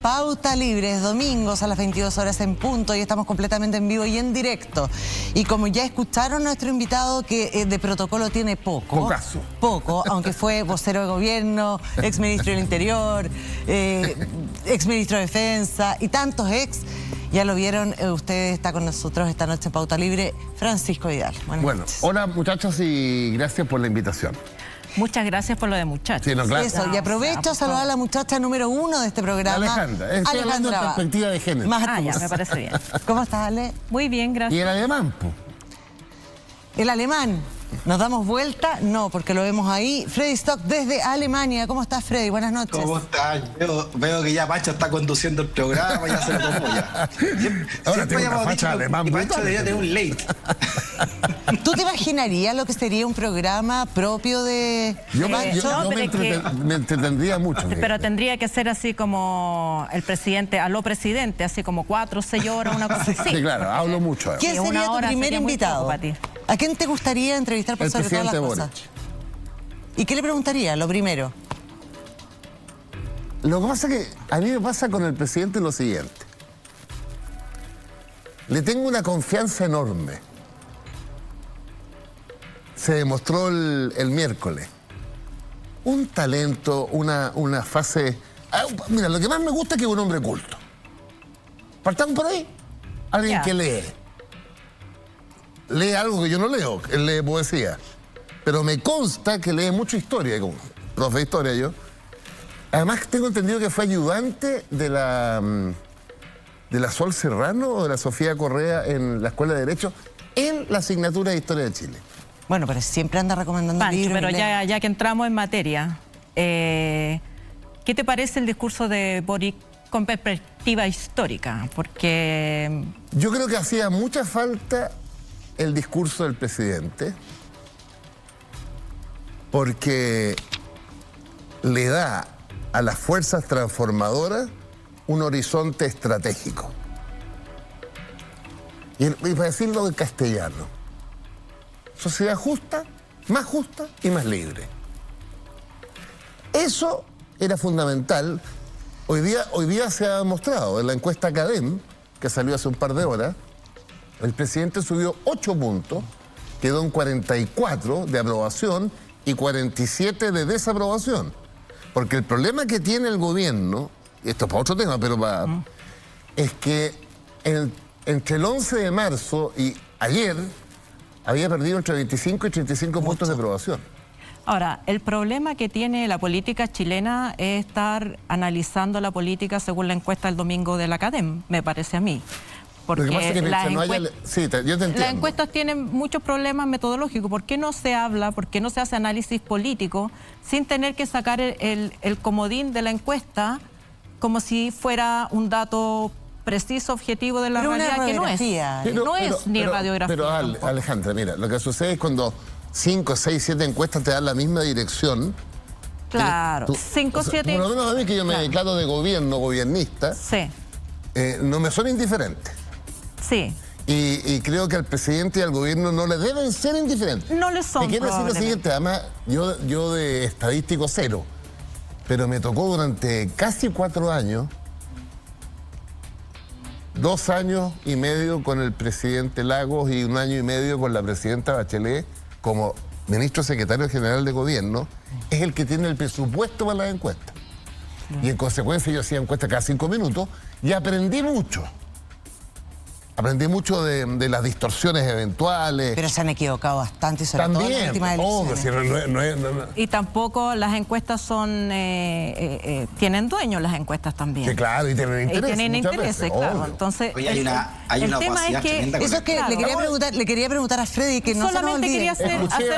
Pauta Libre, es domingos a las 22 horas en punto y estamos completamente en vivo y en directo. Y como ya escucharon, nuestro invitado que de protocolo tiene poco. Poco, aunque fue vocero de gobierno, exministro del Interior, exministro de Defensa y tantos ex. Ya lo vieron, usted está con nosotros esta noche en Pauta Libre, Francisco Vidal. Bueno, hola muchachos y gracias por la invitación. Muchas gracias por lo de muchachos. Sí, no, claro. Eso, y aprovecho a saludar a la muchacha número 1 de este programa. Alejandra, estoy hablando de perspectiva de género. Ya, me parece bien. ¿Cómo estás, Ale? Muy bien, gracias. ¿Y el alemán, po? El alemán. ¿Nos damos vuelta? No, porque lo vemos ahí. Freddy Stock desde Alemania. ¿Cómo estás, Freddy? Buenas noches. ¿Cómo estás? Veo que ya Pacho está conduciendo el programa, ya se lo tomó ya. Ahora tengo una facha alemán. Y Pacho debería tener un late. ¿Tú te imaginarías lo que sería un programa propio de Pacho? Me entretendría mucho. Pero tendría que ser así como el presidente, a lo presidente, así como 4 o 6 horas, una cosa así. Sí, claro, hablo mucho. ¿Quién sería tu primer invitado? ¿A quién te gustaría entrevistar por sobre todas las cosas? ¿Y qué le preguntaría, lo primero? Lo que pasa es que a mí me pasa con el presidente lo siguiente. Le tengo una confianza enorme. Se demostró el miércoles. Un talento, una fase... Mira, lo que más me gusta es que es un hombre culto. Partamos por ahí. Alguien que lee. Lee algo que yo no leo, él lee poesía. Pero me consta que lee mucha historia, como profe de historia yo. Además tengo entendido que fue ayudante de la Sol Serrano o de la Sofía Correa en la Escuela de Derecho en la asignatura de Historia de Chile. Bueno, pero siempre anda recomendando libros. Pero ya que entramos en materia, ¿qué te parece el discurso de Boric con perspectiva histórica? Porque... Yo creo que hacía mucha falta el discurso del presidente porque le da a las fuerzas transformadoras un horizonte estratégico. Y para decirlo en castellano, sociedad justa y más libre. Eso era fundamental. Hoy día se ha demostrado en la encuesta Cadem, que salió hace un par de horas, el presidente subió 8 puntos, quedó en 44 de aprobación y 47 de desaprobación. Porque el problema que tiene el gobierno, y esto es para otro tema, pero es que entre el 11 de marzo y ayer había perdido entre 25 y 35 puntos de aprobación. Ahora, el problema que tiene la política chilena es estar analizando la política según la encuesta del domingo de la CADEM, me parece a mí. Porque las encuestas tienen muchos problemas metodológicos. ¿Por qué no se habla, por qué no se hace análisis político sin tener que sacar el comodín de la encuesta como si fuera un dato preciso, objetivo de la realidad, que no es? No es ni radiografía. Pero Alejandra, mira, lo que sucede es cuando 5, 6, 7 encuestas te dan la misma dirección. Claro, 5, 7... Por lo menos a mí que yo me declaro de gobierno, gobernista, no me son indiferentes. Sí. Y creo que al presidente y al gobierno no le deben ser indiferentes. No le son. Te quiero decir lo siguiente, además, yo de estadístico 0, pero me tocó durante casi 4 años, 2 años y medio con el presidente Lagos y 1 año y medio con la presidenta Bachelet como ministro secretario general de gobierno, es el que tiene el presupuesto para las encuestas. Y en consecuencia yo hacía encuestas cada 5 minutos y aprendí mucho. Aprendí mucho de las distorsiones eventuales. Pero se han equivocado bastante, sobre todo en las últimas elecciones. Y tampoco las encuestas son... tienen dueños las encuestas también. Sí, claro, y tienen intereses. Y tienen intereses, claro. Entonces, oye, hay una tema es que... Eso es que le quería preguntar a Freddy, que no solamente quería hacer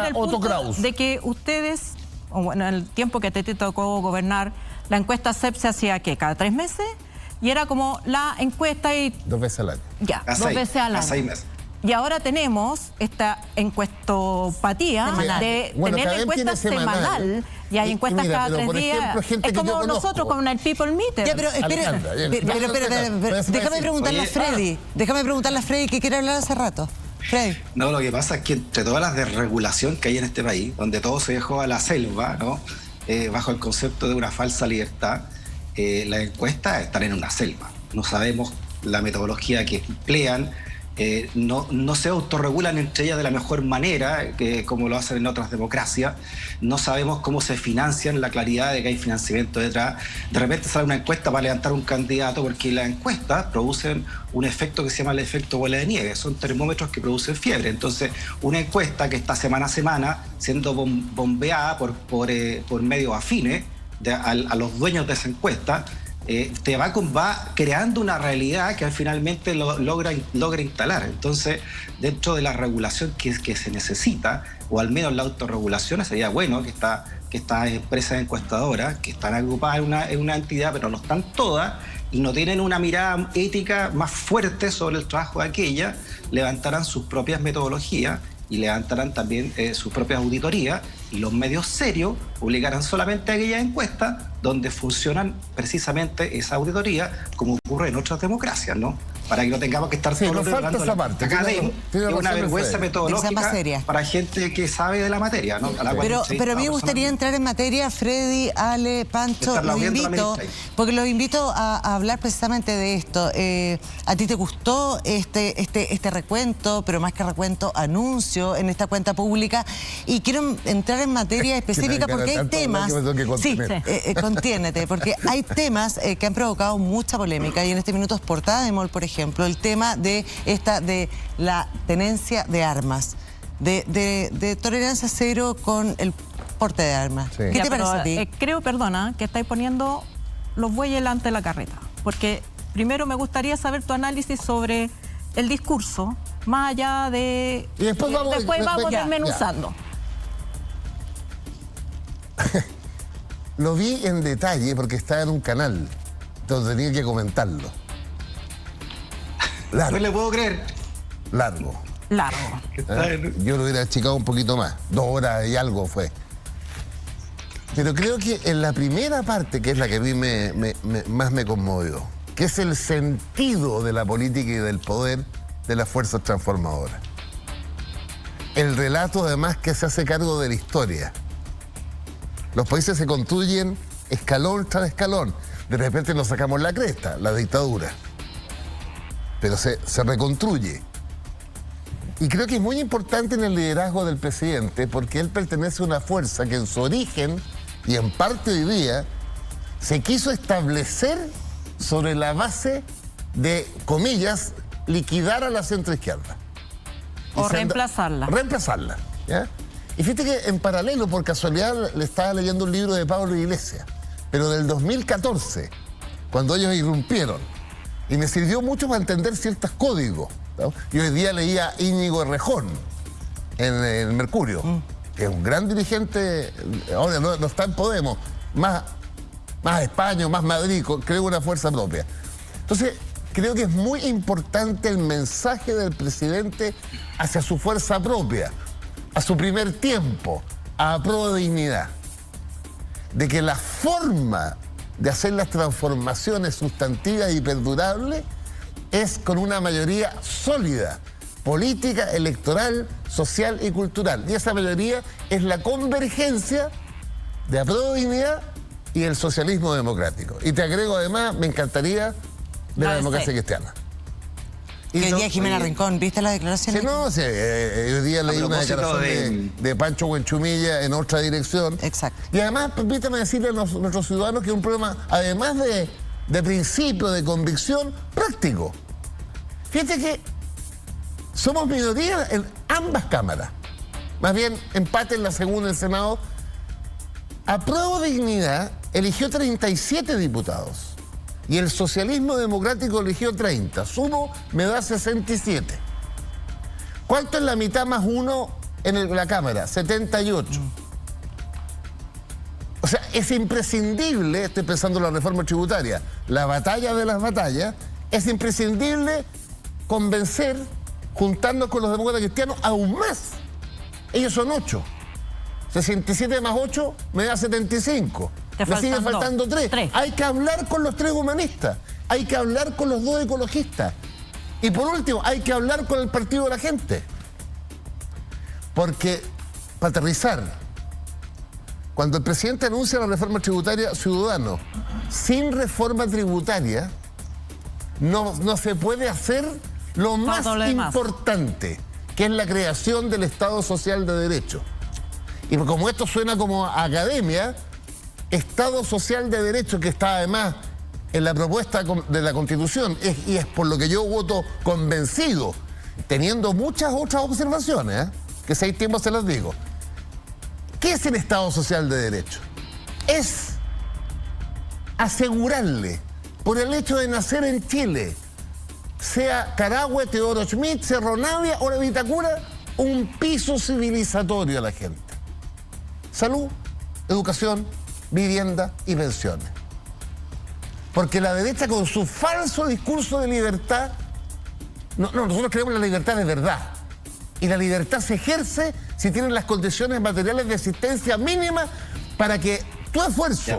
el punto Kraus. de que ustedes, bueno, en el tiempo que te tocó gobernar, la encuesta CEP se hacía, ¿qué? ¿Cada 3 meses? Y era como la encuesta y... 2 veces al año. Ya, 2 veces al año. 6 meses. Y ahora tenemos esta encuestopatía de tener la encuesta semanal. Y hay encuestas cada 3 días. Es como nosotros con el People Meter. Ya, pero déjame preguntarle a Freddy. Déjame preguntarle a Freddy que quiere hablar hace rato. Freddy. No, lo que pasa es que entre todas las desregulación que hay en este país, donde todo se dejó a la selva, ¿no? Bajo el concepto de una falsa libertad, las encuestas están en una selva. No sabemos la metodología que emplean, no se autorregulan entre ellas de la mejor manera, como lo hacen en otras democracias. No sabemos cómo se financian, la claridad de que hay financiamiento detrás. De repente sale una encuesta para levantar un candidato, porque las encuestas producen un efecto que se llama el efecto bola de nieve. Son termómetros que producen fiebre. Entonces, una encuesta que está semana a semana siendo bombeada por medios afines a los dueños de esa encuesta, te va creando una realidad que finalmente logra instalar. Entonces, dentro de la regulación que se necesita, o al menos la autorregulación, sería bueno que estas empresas encuestadoras, que están agrupadas en una entidad, pero no están todas, y no tienen una mirada ética más fuerte sobre el trabajo de aquellas, levantaran sus propias metodologías y levantarán también sus propias auditorías, y los medios serios publicarán solamente aquellas encuestas donde funcionan precisamente esa auditoría, como ocurre en otras democracias, ¿no? Para que no tengamos que estar todos hablando esa parte. Es una vergüenza metodológica para gente que sabe de la materia, ¿no? Pero a mí me gustaría entrar en materia, Freddy, Ale, Pancho, porque los invito a hablar precisamente de esto. ¿A ti te gustó este recuento, pero más que recuento, anuncio en esta cuenta pública? Y quiero entrar en materia específica porque hay temas... Sí, contiénete, porque hay temas que han provocado mucha polémica, y en este minuto es portada de MOL, por ejemplo, el tema de la tenencia de armas, de tolerancia cero con el porte de armas. Sí. ¿Qué te parece a ti? Creo, perdona, que estáis poniendo los bueyes delante de la carreta, porque primero me gustaría saber tu análisis sobre el discurso, más allá de... Y después vamos desmenuzando. Lo vi en detalle porque estaba en un canal donde tenía que comentarlo. Largo. No le puedo creer. Largo. Yo lo hubiera achicado un poquito más. 2 horas y algo fue. Pero creo que en la primera parte, que es la que a mí más me conmovió, que es el sentido de la política y del poder de las fuerzas transformadoras. El relato, además, que se hace cargo de la historia. Los países se construyen escalón tras escalón. De repente nos sacamos la cresta, la dictadura. Pero se reconstruye. Y creo que es muy importante en el liderazgo del presidente, porque él pertenece a una fuerza que en su origen, y en parte hoy día, se quiso establecer sobre la base de, comillas, liquidar a la centroizquierda. O reemplazarla. Reemplazarla, ¿ya? Y fíjate que en paralelo, por casualidad, le estaba leyendo un libro de Pablo Iglesias, pero del 2014, cuando ellos irrumpieron, y me sirvió mucho para entender ciertos códigos, ¿no? Y hoy día leía a Íñigo Errejón en el Mercurio, que es un gran dirigente, ahora no está en Podemos, más España, más Madrid, creo una fuerza propia. Entonces, creo que es muy importante el mensaje del presidente hacia su fuerza propia, a su primer tiempo, a Prueba de Dignidad, de que la forma de hacer las transformaciones sustantivas y perdurables es con una mayoría sólida, política, electoral, social y cultural. Y esa mayoría es la convergencia de Prueba de Dignidad y el socialismo democrático. Y te agrego, además, me encantaría de la democracia cristiana. Y hoy día Jimena Rincón, ¿viste la declaración? Sí, hoy día leí una declaración de Pancho Buenchumilla en otra dirección. Exacto. Y además, permítame decirle a nuestros ciudadanos que es un problema, además de principio, de convicción, práctico. Fíjate que somos minoría en ambas cámaras. Más bien, empate en la segunda del Senado. Apruebo Dignidad eligió 37 diputados. Y el socialismo democrático eligió 30. Sumo, me da 67. ¿Cuánto es la mitad más 1 en la Cámara? 78. O sea, es imprescindible, estoy pensando en la reforma tributaria, la batalla de las batallas, es imprescindible convencer, juntarnos con los demócratas cristianos aún más. Ellos son 8. 67 más 8 me da 75. Me sigue faltando 3. Hay que hablar con los 3 humanistas. Hay que hablar con los 2 ecologistas. Y por último, hay que hablar con el Partido de la Gente. Porque, para aterrizar, Cuando el presidente anuncia la reforma tributaria, ciudadano, sin reforma tributaria no se puede hacer lo más importante, que es la creación del Estado Social de Derecho. Y como esto suena como academia, Estado Social de Derecho, que está además en la propuesta de la Constitución, y es por lo que yo voto convencido, teniendo muchas otras observaciones, que si hay tiempo se las digo. ¿Qué es el Estado Social de Derecho? Es asegurarle, por el hecho de nacer en Chile, sea Carahue, Teodoro Schmidt, Cerro Navia o la Vitacura, un piso civilizatorio a la gente. Salud, educación, vivienda y pensiones. Porque la derecha, con su falso discurso de libertad, nosotros creemos en la libertad de verdad. Y la libertad se ejerce si tienen las condiciones materiales de existencia mínima para que tu esfuerzo,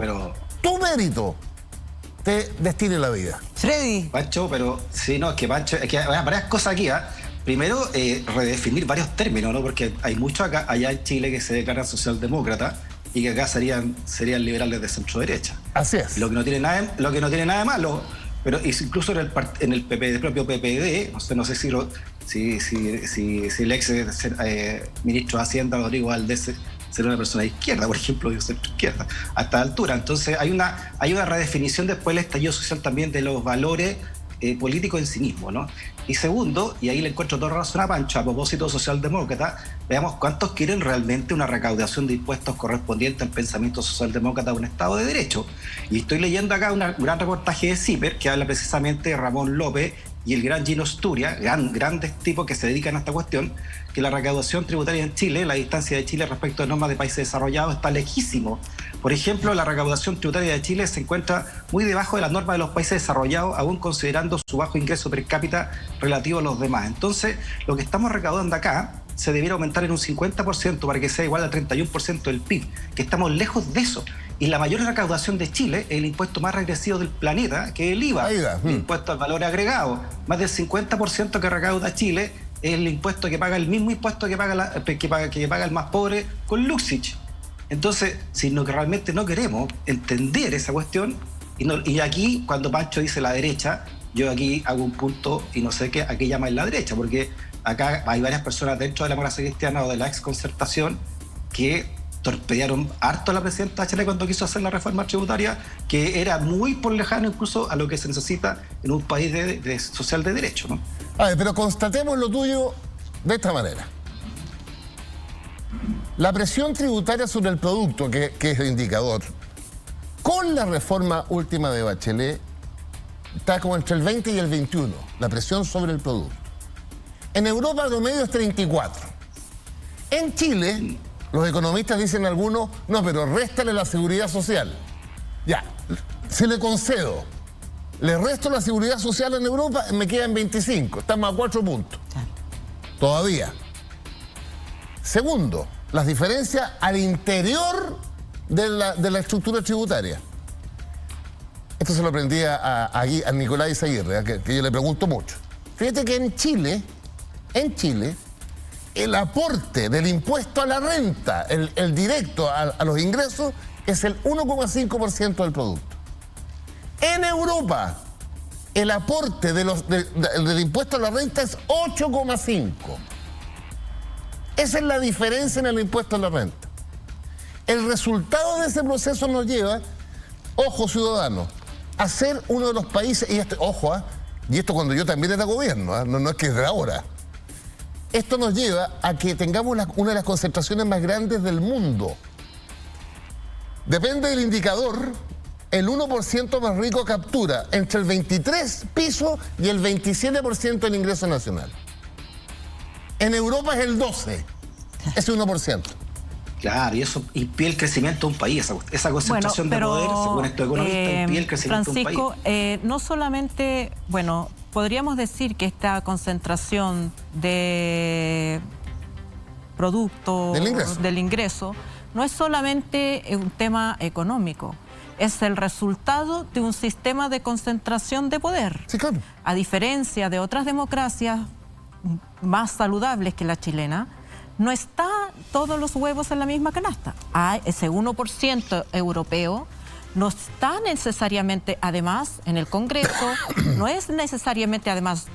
tu mérito, te destine la vida. Freddy. Pancho, pero sí, no, es que Pancho, hay varias cosas aquí, Primero, redefinir varios términos, ¿no? Porque hay muchos allá en Chile que se declaran socialdemócratas y que acá serían liberales de centro derecha. Así es. Lo que no tiene nada de malo, pero incluso en el propio PPD, no sé si el ex ministro de Hacienda, Rodrigo Valdés, ser una persona de izquierda, por ejemplo, de centro izquierda, a esta altura. Entonces hay una redefinición después del estallido social también de los valores políticos en sí mismos, ¿no? Y segundo, y ahí le encuentro toda razón a Pancho, a propósito socialdemócrata, veamos cuántos quieren realmente una recaudación de impuestos correspondiente al pensamiento socialdemócrata de un Estado de Derecho. Y estoy leyendo acá un gran reportaje de CIPER que habla precisamente de Ramón López y el gran Gino Sturia, grandes tipos que se dedican a esta cuestión, que la recaudación tributaria en Chile, la distancia de Chile respecto a normas de países desarrollados está lejísimo. Por ejemplo, la recaudación tributaria de Chile se encuentra muy debajo de las normas de los países desarrollados, aún considerando su bajo ingreso per cápita relativo a los demás. Entonces, lo que estamos recaudando acá se debiera aumentar en un 50% para que sea igual al 31% del PIB, que estamos lejos de eso. Y la mayor recaudación de Chile es el impuesto más regresivo del planeta, que es el IVA, el impuesto al valor agregado. Más del 50% que recauda Chile es el impuesto que paga, el mismo impuesto que paga el más pobre con Luxich. Entonces, si realmente no queremos entender esa cuestión, y aquí cuando Pancho dice la derecha, yo aquí hago un punto y no sé a qué llaman la derecha, porque acá hay varias personas dentro de la democracia cristiana o de la exconcertación que torpedearon harto a la presidenta Bachelet cuando quiso hacer la reforma tributaria, que era muy por lejano incluso a lo que se necesita en un país social de derecho, ¿no? A ver, pero constatemos lo tuyo de esta manera. La presión tributaria sobre el producto, que es el indicador, con la reforma última de Bachelet, está como entre el 20 y el 21, la presión sobre el producto. En Europa el promedio es 34. En Chile, los economistas dicen algunos, no, pero réstale la seguridad social. Ya, si le concedo, le resto la seguridad social en Europa, me quedan 25, estamos a 4 puntos. Todavía. Segundo, las diferencias al interior de la estructura tributaria. Esto se lo aprendí a Nicolás Aguirre, que yo le pregunto mucho. Fíjate que en Chile, el aporte del impuesto a la renta, el directo a los ingresos, es el 1,5% del producto. En Europa, el aporte del impuesto a la renta es 8,5%. Esa es la diferencia en el impuesto a la renta. El resultado de ese proceso nos lleva, ojo ciudadanos, a ser uno de los países, y esto cuando yo también era gobierno, no es que es de ahora. Esto nos lleva a que tengamos una de las concentraciones más grandes del mundo. Depende del indicador, el 1% más rico captura entre el 23 pisos y el 27% del ingreso nacional. En Europa es el 12%, ese 1%. Claro, y eso impide el crecimiento de un país, esa concentración de poder, según estos economistas, impide el crecimiento de un país. Francisco, no solamente, podríamos decir que esta concentración de producto del ingreso no es solamente un tema económico, es el resultado de un sistema de concentración de poder. Sí, claro. A diferencia de otras democracias más saludables que la chilena, no está todos los huevos en la misma canasta. Ese 1% europeo no está necesariamente, además, en el Congreso, no es necesariamente, además,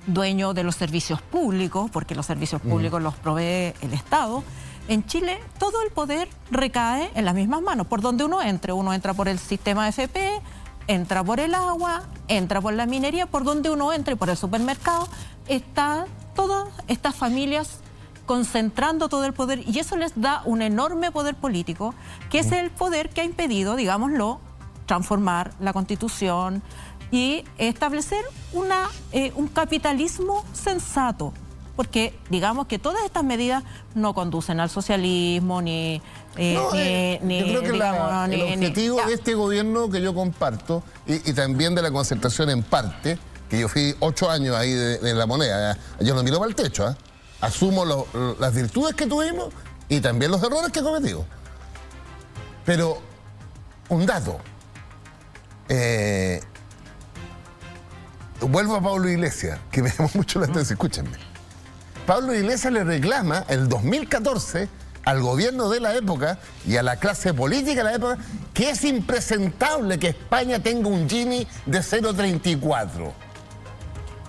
dueño de los servicios públicos, porque los servicios públicos los provee el Estado. En Chile, todo el poder recae en las mismas manos. Por donde uno entra por el sistema AFP, entra por el agua, entra por la minería, por donde uno entre, por el supermercado, está todas estas familias concentrando todo el poder, y eso les da un enorme poder político, que es el poder que ha impedido, digámoslo, transformar la Constitución y establecer un capitalismo sensato. Porque digamos que todas estas medidas no conducen al socialismo, yo creo que el objetivo de este gobierno que yo comparto, y también de la concertación en parte, que yo fui 8 años ahí de La Moneda, yo no miro para el techo, asumo las virtudes que tuvimos y también los errores que cometimos. Pero un dato, vuelvo a Pablo Iglesias, que me llamó mucho la atención, escúchenme. Pablo Iglesias le reclama el 2014 al gobierno de la época y a la clase política de la época que es impresentable que España tenga un Gini de 0,34.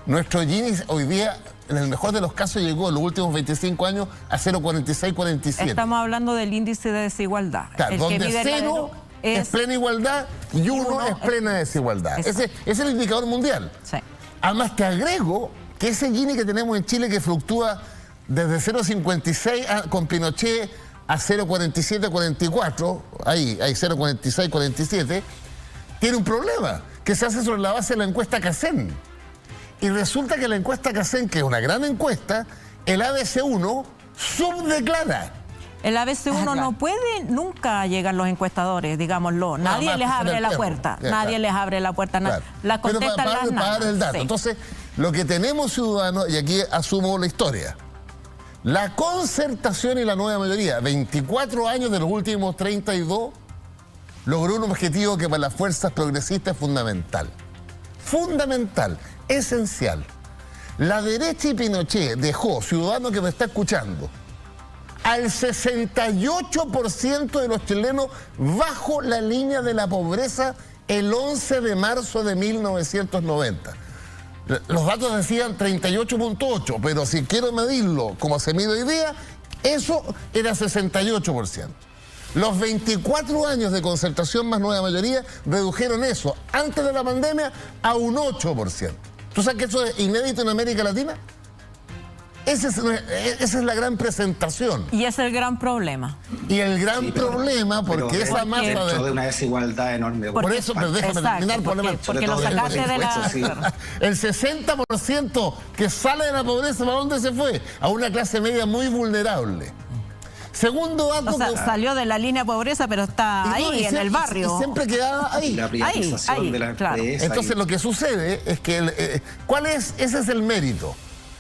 Nuestro Gini hoy día, en el mejor de los casos, llegó en los últimos 25 años a 0,46, 47. Estamos hablando del índice de desigualdad. Claro, donde 0 es plena igualdad y 1 es plena desigualdad. Ese es el indicador mundial. Sí. Además, te agrego que ese Gini que tenemos en Chile, que fluctúa desde 0,56 con Pinochet a 0,47, 44, ahí 0,46, 47, tiene un problema, que se hace sobre la base de la encuesta CACEN. Y resulta que la encuesta CACEN, que es una gran encuesta, el ABC1 subdeclara. El ABC1 no puede nunca llegar los encuestadores, digámoslo. Nadie les abre la puerta. Nadie les abre la puerta. La contestan las nada. Para el dato. Sí. Entonces, lo que tenemos, ciudadanos, y aquí asumo la historia, la concertación y la nueva mayoría, 24 años de los últimos 32, logró un objetivo que para las fuerzas progresistas es fundamental. Fundamental, esencial. La derecha y Pinochet dejó, ciudadano que me está escuchando, al 68% de los chilenos bajo la línea de la pobreza el 11 de marzo de 1990. Los datos decían 38,8, pero si quiero medirlo como se mide hoy día, eso era 68%. Los 24 años de concertación más nueva mayoría redujeron eso, antes de la pandemia, a un 8%. ¿Tú sabes que eso es inédito en América Latina? Esa es la gran presentación. Y es el gran problema. Y el gran problema, porque esa masa de una desigualdad enorme. Por eso, pero déjame terminar. Porque lo sacaste de la... El 60% que sale de la pobreza, ¿para dónde se fue? A una clase media muy vulnerable. Segundo dato... O sea, salió de la línea de pobreza, pero está ahí, en el barrio. Y siempre quedaba ahí. La privatización de la empresa. Entonces, lo que sucede es que... ese es el mérito.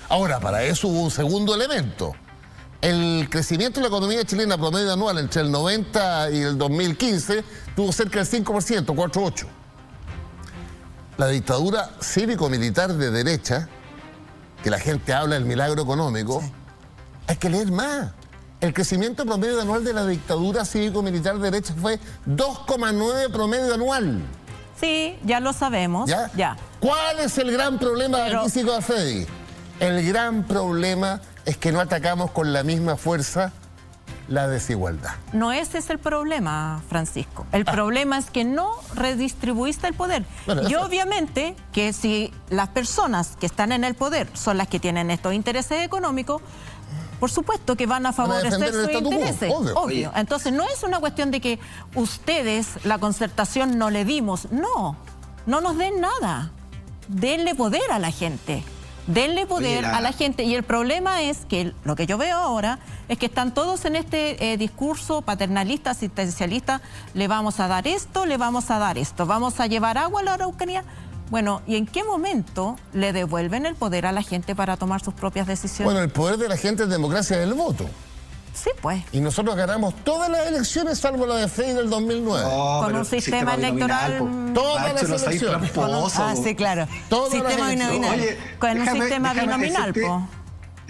Ahora, para eso hubo un segundo elemento. El crecimiento de la economía chilena promedio anual entre el 90 y el 2015 tuvo cerca del 5%, 4,8%. La dictadura cívico-militar de derecha, que la gente habla del milagro económico, sí, hay que leer más. El crecimiento promedio anual de la dictadura cívico-militar de derecha fue 2,9 promedio anual. Sí, ya lo sabemos. ¿Ya? ¿Cuál es el gran problema del físico de Freddy? El gran problema es que no atacamos con la misma fuerza la desigualdad. No ese es el problema, Francisco. El problema es que no redistribuiste el poder. Bueno, y obviamente que si las personas que están en el poder son las que tienen estos intereses económicos, por supuesto que van a favorecer sus intereses. Obvio. Entonces no es una cuestión de que ustedes, la concertación, no le dimos. No nos den nada. Denle poder a la gente. Denle poder a la gente. Y el problema es que lo que yo veo ahora es que están todos en este discurso paternalista, asistencialista. Le vamos a dar esto, le vamos a dar esto. Vamos a llevar agua a la Araucanía. Bueno, ¿y en qué momento le devuelven el poder a la gente para tomar sus propias decisiones? Bueno, el poder de la gente es democracia del voto. Sí, pues. Y nosotros ganamos todas las elecciones, salvo la de Frey del 2009. Con un sistema electoral... Todas las elecciones. Sí, claro. Sistema binominal. Con un sistema binominal,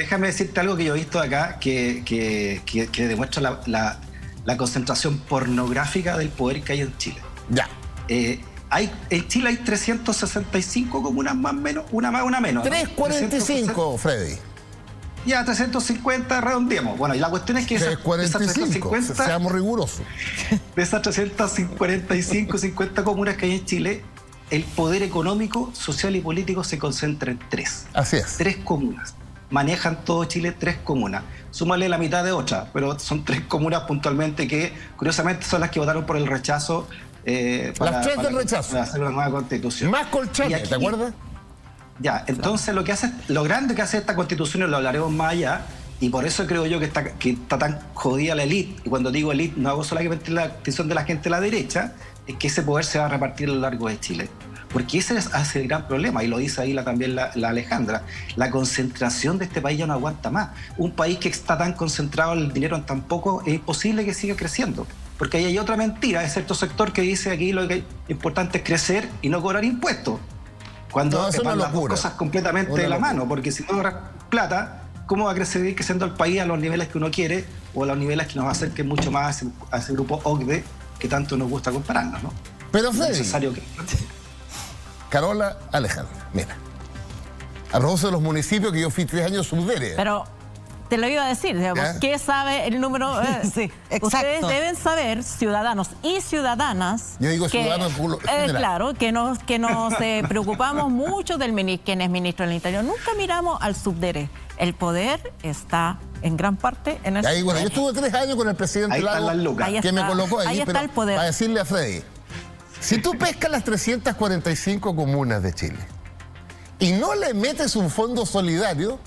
Déjame decirte algo que yo he visto acá que demuestra la concentración pornográfica del poder que hay en Chile. Ya. En Chile hay 365 comunas más o menos, una más, una menos. 345, ¿no? Freddy. Ya, 350 redondeamos. Bueno, y la cuestión es que esas 350, seamos rigurosos. De esas 345, 50 comunas que hay en Chile, el poder económico, social y político se concentra en 3. Así es. 3 comunas. Manejan todo Chile 3 comunas. Súmale la mitad de otras, pero son 3 comunas puntualmente que, curiosamente, son las que votaron por el rechazo. Las 3 del rechazo. Para hacer una nueva constitución. Más Colchane, ¿te acuerdas? Ya, entonces lo grande que hace esta constitución, y lo hablaremos más allá, y por eso creo yo que está tan jodida la élite, y cuando digo élite no hago solamente la atención de la gente de la derecha, es que ese poder se va a repartir a lo largo de Chile. Porque ese es el gran problema, y lo dice ahí también la Alejandra. La concentración de este país ya no aguanta más. Un país que está tan concentrado el dinero en tan poco, es imposible que siga creciendo. Porque ahí hay otra mentira, hay cierto sector que dice aquí lo que es importante es crecer y no cobrar impuestos. Cuando van las dos cosas completamente de la mano, porque si no ahorras plata, ¿cómo va a seguir creciendo el país a los niveles que uno quiere o a los niveles que nos acerquen mucho más a ese grupo OCDE que tanto nos gusta compararnos, ¿no? Pero Freddy, es necesario que... Carola, Alejandra, mira, a propósito de los municipios que yo fui 3 años subdere. Pero te lo iba a decir, digamos, ¿qué sabe el número? Sí, exacto. Ustedes deben saber, ciudadanos y ciudadanas. Yo digo ciudadanos claro, que nos preocupamos mucho del quién es ministro del Interior. Nunca miramos al subdere. El poder está en gran parte en el subdere. Bueno, yo estuve 3 años con el presidente Lago, que me colocó ahí está el poder. Para decirle a Freddy, si tú pescas las 345 comunas de Chile y no le metes un fondo solidario,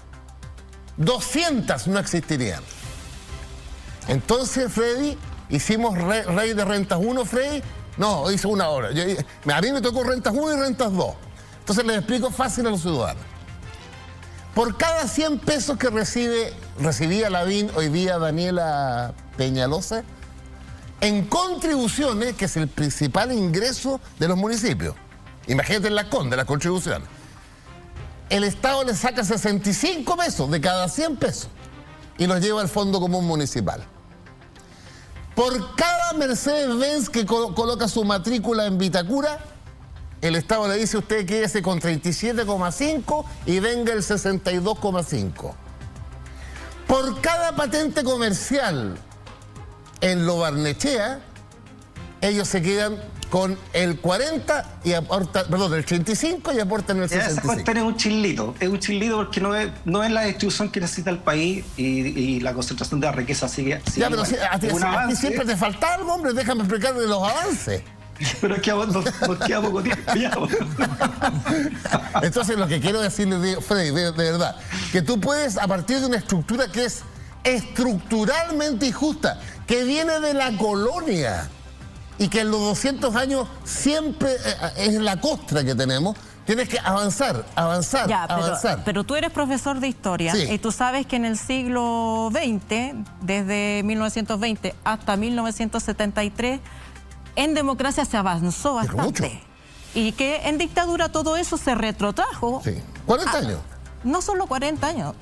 200 no existirían. Entonces, Freddy, hicimos Rey de Rentas 1, Freddy. No, hice una hora. A mí me tocó Rentas 1 y Rentas 2. Entonces les explico fácil a los ciudadanos. Por cada 100 pesos que recibía Lavín, hoy día Daniela Peñalosa, en contribuciones, que es el principal ingreso de los municipios. Imagínate en las contribuciones. El Estado le saca 65 pesos de cada 100 pesos y los lleva al Fondo Común Municipal. Por cada Mercedes-Benz que coloca su matrícula en Vitacura, el Estado le dice: usted quédese con 37,5 y venga el 62,5. Por cada patente comercial en Lo Barnechea, ellos se quedan con el 40 y aportan, perdón, el 35 y aportan el 65. Esa cuestión es un chilito porque no es la distribución que necesita el país y la concentración de la riqueza sigue ya, pero a ti siempre te falta algo, hombre, déjame explicarle los avances. Pero es que nos queda poco tiempo ya. Entonces lo que quiero decirle, Freddy, de verdad, que tú puedes, a partir de una estructura que es estructuralmente injusta, que viene de la colonia, y que en los 200 años siempre es la costra que tenemos, tienes que avanzar. Pero tú eres profesor de historia, sí, y tú sabes que en el siglo XX, desde 1920 hasta 1973, en democracia se avanzó bastante. Y que en dictadura todo eso se retrotrajo. Sí. 40 años. No solo 40 años.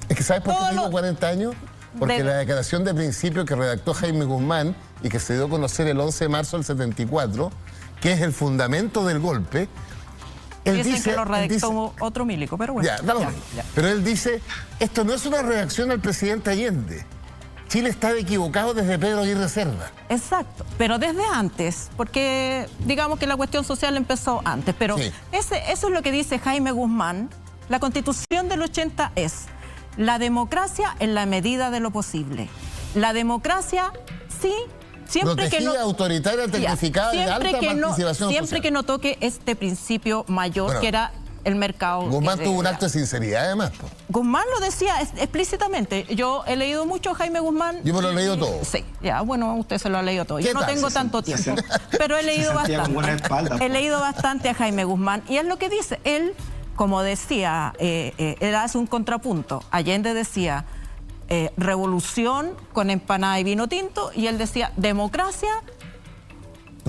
Es que ¿sabes por qué digo 40 años? Porque la declaración de principio que redactó Jaime Guzmán y que se dio a conocer el 11 de marzo del 74, que es el fundamento del golpe, él dice que lo redactó otro milico, pero bueno. Ya. Pero él dice, esto no es una reacción al presidente Allende. Chile estaba equivocado desde Pedro Aguirre Cerda. Exacto, pero desde antes, porque digamos que la cuestión social empezó antes, pero sí, eso es lo que dice Jaime Guzmán. La Constitución del 80 es: la democracia en la medida de lo posible. La democracia, sí, siempre que no... autoritaria, tecnificada, de alta participación social. Siempre que no toque este principio mayor, que era el mercado. Guzmán tuvo un acto de sinceridad, además. Guzmán lo decía explícitamente. Yo he leído mucho a Jaime Guzmán. Yo me lo he leído todo. Sí, ya, bueno, usted se lo ha leído todo. Yo no tengo tanto tiempo, pero he leído bastante. He leído bastante a Jaime Guzmán. Y es lo que dice. Él, como decía, él hace un contrapunto. Allende decía revolución con empanada y vino tinto, y él decía democracia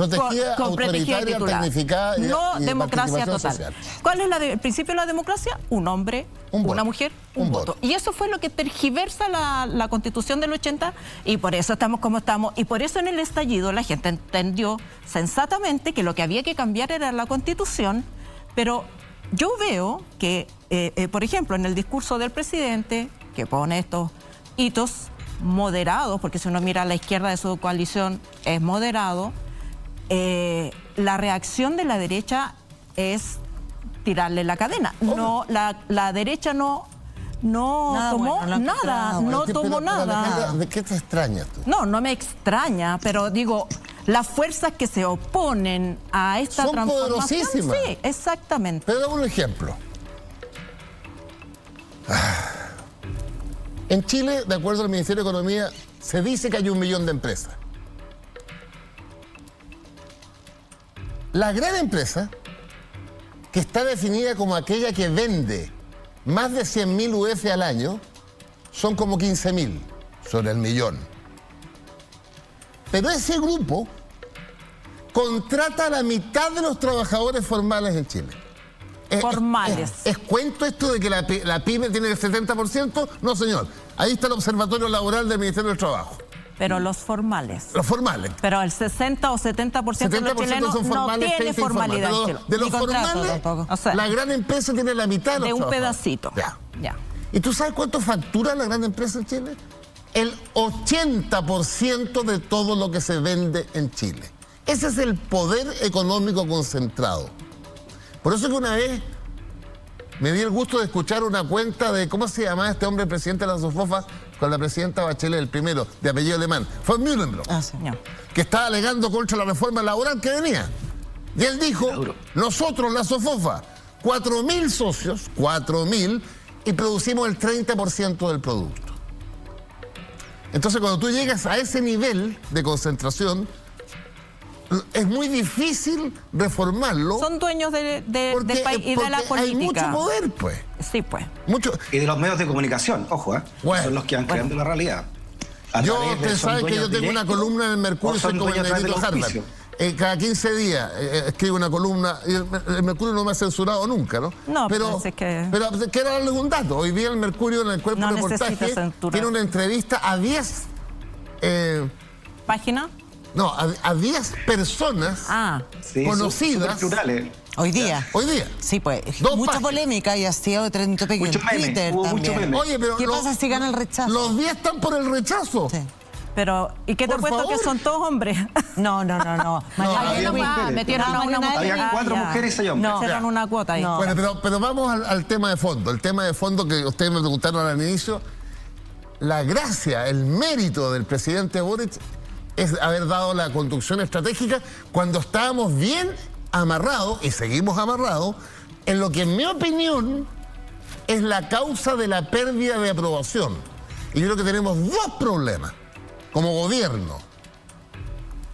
Protegida, autoritaria, tecnificada no democracia total. Social. ¿Cuál es el principio de la democracia? Un hombre, una mujer, un voto. Y eso fue lo que tergiversa la Constitución del 80 y por eso estamos como estamos. Y por eso en el estallido la gente entendió sensatamente que lo que había que cambiar era la Constitución, pero yo veo que, por ejemplo, en el discurso del presidente, que pone estos hitos moderados, porque si uno mira a la izquierda de su coalición es moderado, la reacción de la derecha es tirarle la cadena. No, la derecha no tomó nada. ¿De qué te extrañas tú? No me extraña, pero digo, las fuerzas que se oponen a esta son transformación... poderosísimas. Sí, exactamente. Pero dame un ejemplo. En Chile, de acuerdo al Ministerio de Economía, se dice que hay 1 millón de empresas. La gran empresa, que está definida como aquella que vende más de 100.000 UF al año, son como 15.000 sobre el millón. Pero ese grupo contrata a la mitad de los trabajadores formales en Chile. Formales. ¿Es cuento esto de que la pyme tiene el 70%? No, señor. Ahí está el Observatorio Laboral del Ministerio del Trabajo. Pero los formales. Los formales. Pero el 60 o 70% de los chilenos son formales, no tiene formalidad. De los formales, o sea, la gran empresa tiene la mitad de los un pedacito. Ya. ¿Y tú sabes cuánto factura la gran empresa en Chile? El 80% de todo lo que se vende en Chile. Ese es el poder económico concentrado. Por eso que una vez me di el gusto de escuchar una cuenta de, ¿cómo se llamaba este hombre, presidente de la SOFOFA, con la presidenta Bachelet, el primero, de apellido alemán? Fue Mühlenbrock, que estaba alegando contra la reforma laboral que venía. Y él dijo, nosotros, la SOFOFA, 4.000 socios, 4.000, y producimos el 30% del producto. Entonces, cuando tú llegas a ese nivel de concentración, es muy difícil reformarlo. Son dueños del país y de la política. Hay mucho poder, pues. Sí, pues. Mucho. Y de los medios de comunicación, ojo, son los que van creando la realidad. Usted sabe que yo tengo una columna en el Mercurio, soy como el negrito Harvard. Cada 15 días escribo una columna, y el Mercurio no me ha censurado nunca, ¿no? No, pero quiero darles un dato. Hoy día el Mercurio, en el cuerpo de reportaje, tiene una entrevista a 10... ¿Páginas? No, a 10 personas conocidas. Hoy día. Sí, pues. Mucha polémica y ha sido trending topic en Twitter también. Oye, pero ¿qué pasa si gana el rechazo? Los 10 están por el rechazo. Sí. Pero, ¿y qué te he puesto que son todos hombres? No. Metieron a una mujer. Había 4 mujeres y 6 hombres. Metieron una cuota ahí. Bueno, pero vamos al tema de fondo. El tema de fondo que ustedes me preguntaron al inicio. La gracia, el mérito del presidente Boric es haber dado la conducción estratégica cuando estábamos bien amarrados, y seguimos amarrados, en lo que en mi opinión es la causa de la pérdida de aprobación. Y yo creo que tenemos 2 problemas como gobierno.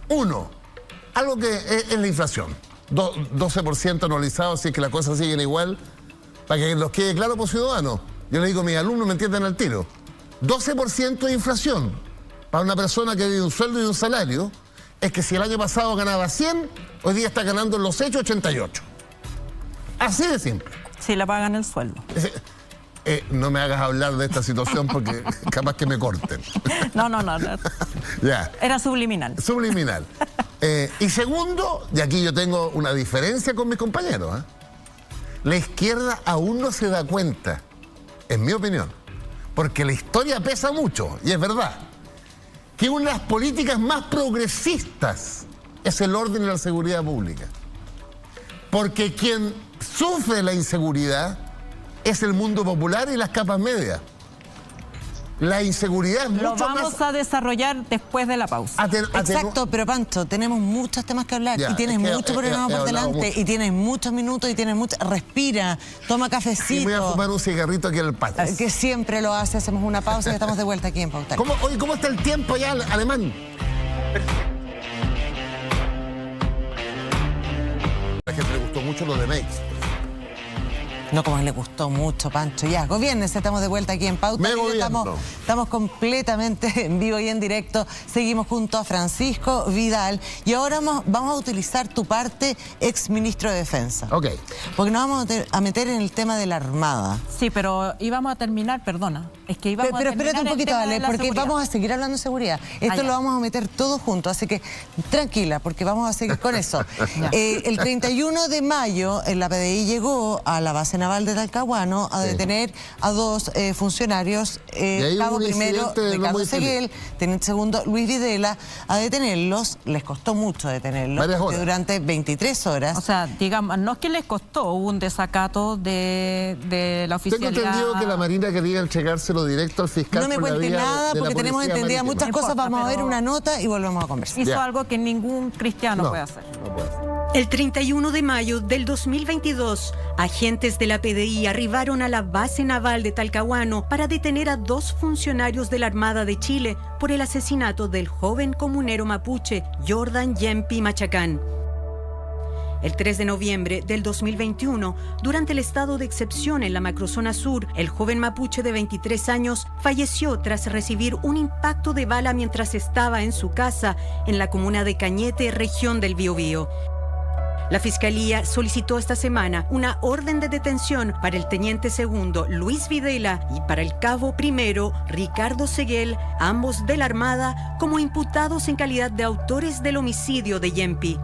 Uno, algo que es la inflación. 12% anualizado, si es que las cosas siguen igual, para que nos quede claro por ciudadanos. Yo le digo a mis alumnos, me entienden al tiro. 12% de inflación para una persona que vive un sueldo y un salario es que si el año pasado ganaba 100, hoy día está ganando en los hechos 88. Así de simple. Si le pagan el sueldo. No me hagas hablar de esta situación porque capaz que me corten. No. Ya. Era subliminal. Y segundo, y aquí yo tengo una diferencia con mis compañeros, la izquierda aún no se da cuenta, en mi opinión, porque la historia pesa mucho, y es verdad, que una de las políticas más progresistas es el orden y la seguridad pública. Porque quien sufre la inseguridad es el mundo popular y las capas medias. La inseguridad es mucho más... Lo vamos a desarrollar después de la pausa. Exacto, pero Pancho, tenemos muchos temas que hablar y tienes mucho programa por delante y tienes muchos minutos y tienes mucho... Respira, toma cafecito. Y voy a fumar un cigarrito aquí en el patio. Que siempre lo hace, hacemos una pausa y estamos de vuelta aquí en Pauta. ¿Cómo está el tiempo ya, Alemán? A la gente le gustó mucho lo de Makes. No, como le gustó mucho, Pancho. Ya, gobiérnese, estamos de vuelta aquí en Pauta. Estamos completamente en vivo y en directo. Seguimos junto a Francisco Vidal. Y ahora vamos a utilizar tu parte, ex ministro de Defensa. Ok. Porque nos vamos a meter en el tema de la Armada. Sí, pero íbamos a terminar, perdona. Es que íbamos pero espérate un poquito, Ale, porque seguridad. Vamos a seguir hablando de seguridad. Esto lo vamos a meter todos juntos, así que tranquila, porque vamos a seguir con eso. El 31 de mayo, la PDI llegó a la base naval de Talcahuano a detener a dos funcionarios, cabo primero Ricardo Seguel, teniente segundo Luis Videla, a detenerlos. Les costó mucho detenerlos, durante 23 horas. O sea, digamos, no es que les costó, hubo un desacato de la oficialidad. Tengo entendido que la Marina quería entregárselo directo al fiscal. No me cuente nada, porque tenemos entendidas muchas cosas. Vamos a ver una nota y volvemos a conversar. Hizo algo que ningún cristiano puede hacer. No puede hacer. El 31 de mayo del 2022, agentes de la PDI arribaron a la base naval de Talcahuano para detener a dos funcionarios de la Armada de Chile por el asesinato del joven comunero mapuche Jordan Yempi Machacán. El 3 de noviembre del 2021, durante el estado de excepción en la macrozona sur, el joven mapuche de 23 años falleció tras recibir un impacto de bala mientras estaba en su casa en la comuna de Cañete, región del Biobío. La Fiscalía solicitó esta semana una orden de detención para el teniente segundo Luis Videla y para el cabo primero Ricardo Seguel, ambos de la Armada, como imputados en calidad de autores del homicidio de Yempi.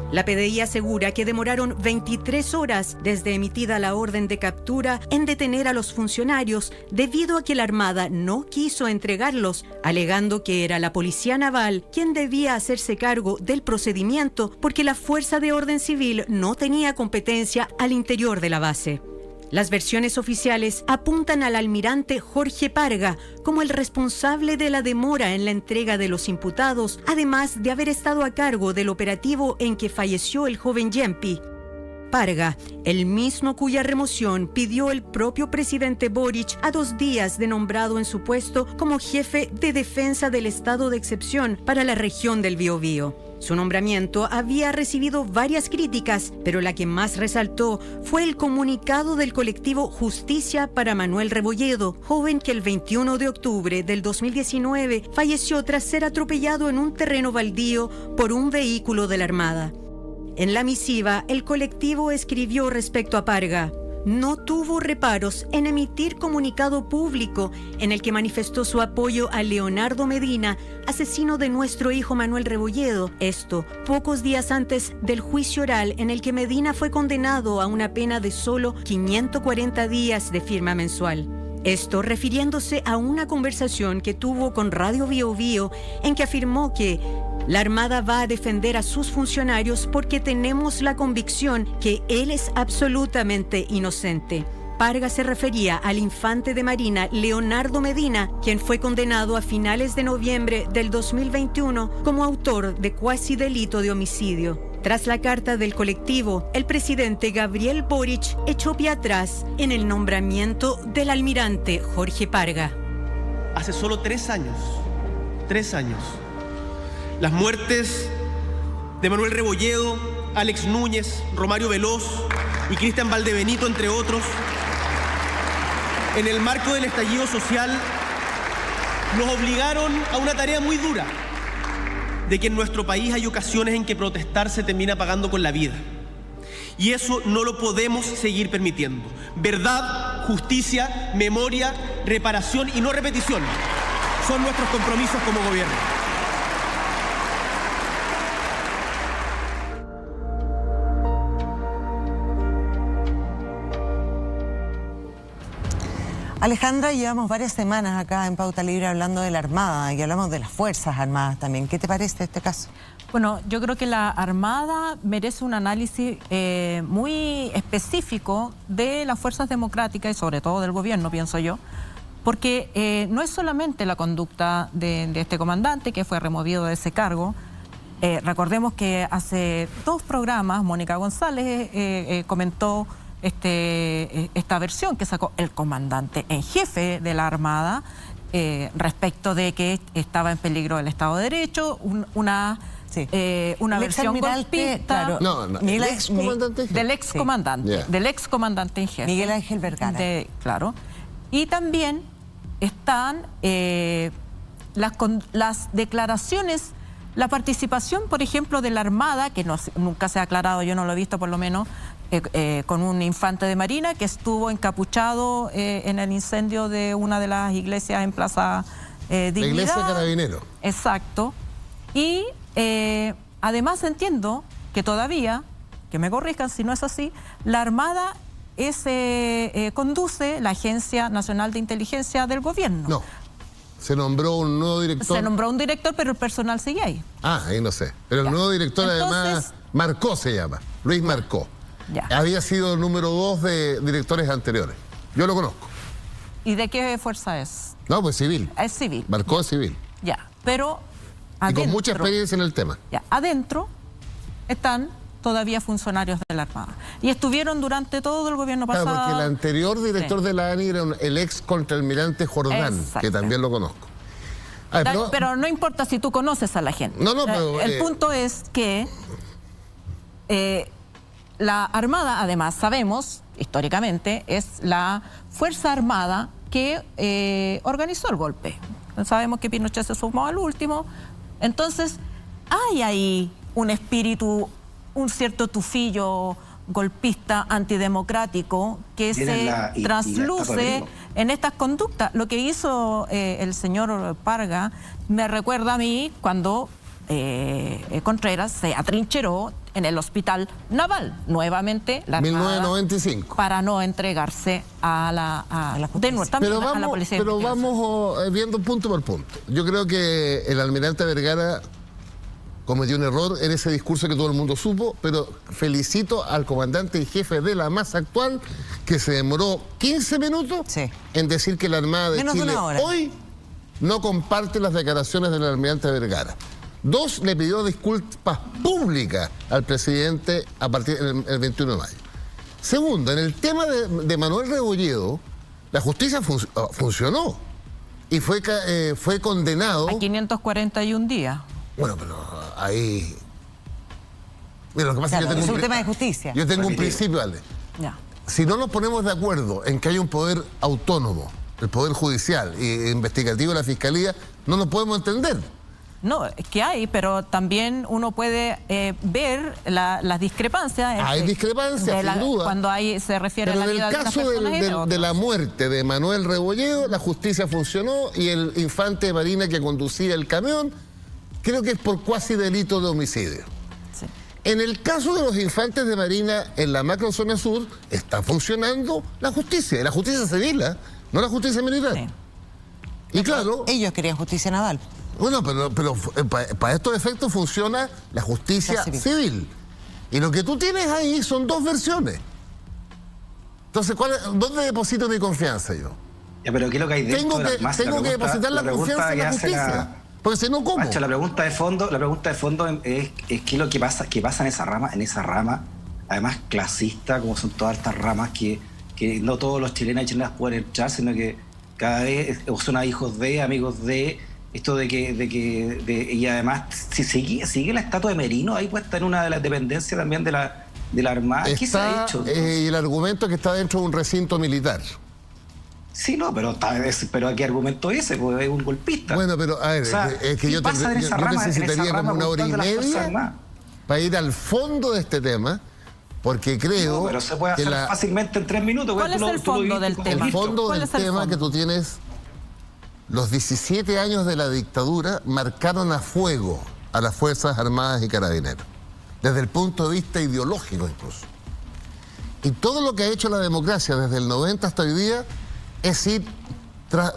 La PDI asegura que demoraron 23 horas desde emitida la orden de captura en detener a los funcionarios debido a que la Armada no quiso entregarlos, alegando que era la Policía Naval quien debía hacerse cargo del procedimiento porque la Fuerza de Orden Civil no tenía competencia al interior de la base. Las versiones oficiales apuntan al almirante Jorge Parga como el responsable de la demora en la entrega de los imputados, además de haber estado a cargo del operativo en que falleció el joven Yempi. Parga, el mismo cuya remoción pidió el propio presidente Boric a 2 días de nombrado en su puesto como jefe de defensa del estado de excepción para la región del Biobío. Su nombramiento había recibido varias críticas, pero la que más resaltó fue el comunicado del colectivo Justicia para Manuel Rebolledo, joven que el 21 de octubre del 2019 falleció tras ser atropellado en un terreno baldío por un vehículo de la Armada. En la misiva, el colectivo escribió respecto a Parga: no tuvo reparos en emitir comunicado público en el que manifestó su apoyo a Leonardo Medina, asesino de nuestro hijo Manuel Rebolledo. Esto, pocos días antes del juicio oral en el que Medina fue condenado a una pena de solo 540 días de firma mensual. Esto refiriéndose a una conversación que tuvo con Radio Biobío en que afirmó que la Armada va a defender a sus funcionarios porque tenemos la convicción que él es absolutamente inocente. Parga se refería al infante de Marina Leonardo Medina, quien fue condenado a finales de noviembre del 2021 como autor de cuasi delito de homicidio. Tras la carta del colectivo, el presidente Gabriel Boric echó pie atrás en el nombramiento del almirante Jorge Parga. Hace solo 3 años, las muertes de Manuel Rebolledo, Alex Núñez, Romario Veloz y Cristian Valdebenito, entre otros, en el marco del estallido social, nos obligaron a una tarea muy dura, de que en nuestro país hay ocasiones en que protestar se termina pagando con la vida. Y eso no lo podemos seguir permitiendo. Verdad, justicia, memoria, reparación y no repetición son nuestros compromisos como gobierno. Alejandra, llevamos varias semanas acá en Pauta Libre hablando de la Armada y hablamos de las Fuerzas Armadas también. ¿Qué te parece este caso? Bueno, yo creo que la Armada merece un análisis muy específico de las fuerzas democráticas y sobre todo del gobierno, pienso yo, porque no es solamente la conducta de este comandante que fue removido de ese cargo. Recordemos que hace 2 programas Mónica González comentó esta versión que sacó el comandante en jefe de la Armada respecto de que estaba en peligro el Estado de Derecho, una Sí. Una versión golpista. Claro. Del excomandante en jefe. Miguel Ángel Vergara. Claro. Y también están las declaraciones, la participación, por ejemplo, de la Armada, que nunca se ha aclarado, yo no lo he visto por lo menos, con un infante de Marina que estuvo encapuchado en el incendio de una de las iglesias en Plaza Dignidad. La iglesia Carabinero. Exacto. Y además entiendo que todavía, que me corrijan si no es así, la Armada conduce la Agencia Nacional de Inteligencia del Gobierno. No, se nombró un nuevo director. Se nombró un director, pero el personal sigue ahí. Ah, ahí no sé. Pero el nuevo director además, Marcó se llama, Luis Marcó. Había sido el número 2 de directores anteriores. Yo lo conozco. ¿Y de qué fuerza es? No, pues civil. Es civil. Marcó es civil. Ya, pero adentro, y con mucha experiencia en el tema. Ya, adentro están todavía funcionarios de la Armada. Y estuvieron durante todo el gobierno pasado. Claro, porque el anterior director de la ANI era el ex contraalmirante Jordán, que también lo conozco. Pero no importa si tú conoces a la gente. No, pero... El punto es que la Armada, además, sabemos, históricamente, es la Fuerza Armada que organizó el golpe. Sabemos que Pinochet se sumó al último. Entonces, hay ahí un espíritu, un cierto tufillo golpista, antidemocrático, que se trasluce en estas conductas. Lo que hizo el señor Parga me recuerda a mí cuando Contreras se atrincheró en el hospital naval, nuevamente la Armada, 1995, para no entregarse a la policía. Pero vamos viendo punto por punto. Yo creo que el almirante Vergara cometió un error en ese discurso que todo el mundo supo, pero felicito al comandante y jefe de la masa actual, que se demoró 15 minutos en decir que la Armada de Chile hoy no comparte las declaraciones del almirante Vergara. 2, le pidió disculpas públicas al presidente a partir del 21 de mayo. Segundo, en el tema de Manuel Rebolledo, la justicia funcionó y fue condenado... A 541 días. Bueno, pero ahí... Mira, lo que pasa es que es un tema de justicia. Yo tengo un principio, Ale. Si no nos ponemos de acuerdo en que hay un poder autónomo, el poder judicial e investigativo de la Fiscalía, no nos podemos entender. No, es que hay, pero también uno puede ver las discrepancias. Hay discrepancias, sin duda. Cuando se refiere a la vida de una persona. Pero en el caso de la muerte de Manuel Rebolledo, la justicia funcionó y el infante de Marina que conducía el camión, creo que es por cuasi delito de homicidio. En el caso de los infantes de Marina en la macrozona sur, está funcionando la justicia civil, no la justicia militar. Y claro... Ellos querían justicia naval. Bueno, pero para estos efectos funciona la justicia civil. Y lo que tú tienes ahí son 2 versiones. Entonces, ¿dónde deposito mi confianza yo? Pero ¿qué es lo que hay dentro? Tengo que depositar la confianza en la justicia. Porque si no, ¿cómo? Macho, la pregunta de fondo es qué es lo que pasa en esa rama, además clasista, como son todas estas ramas que no todos los chilenos y chilenas pueden entrar, sino que cada vez son hijos de, amigos de... Esto y además si sigue la estatua de Merino ahí puesta en una de las dependencias también de la Armada. ¿Qué se ha hecho? Y el argumento es que está dentro de un recinto militar. Sí, no, pero ¿qué argumento es ese? Porque es un golpista. Bueno, pero a ver, es que yo necesitaría como 1 hora y media para ir al fondo de este tema, porque creo... pero se puede hacer fácilmente en 3 minutos. ¿Cuál es el fondo del tema? El fondo del tema es que tú tienes... Los 17 años de la dictadura marcaron a fuego a las Fuerzas Armadas y Carabineros, desde el punto de vista ideológico incluso. Y todo lo que ha hecho la democracia desde el 90 hasta hoy día es ir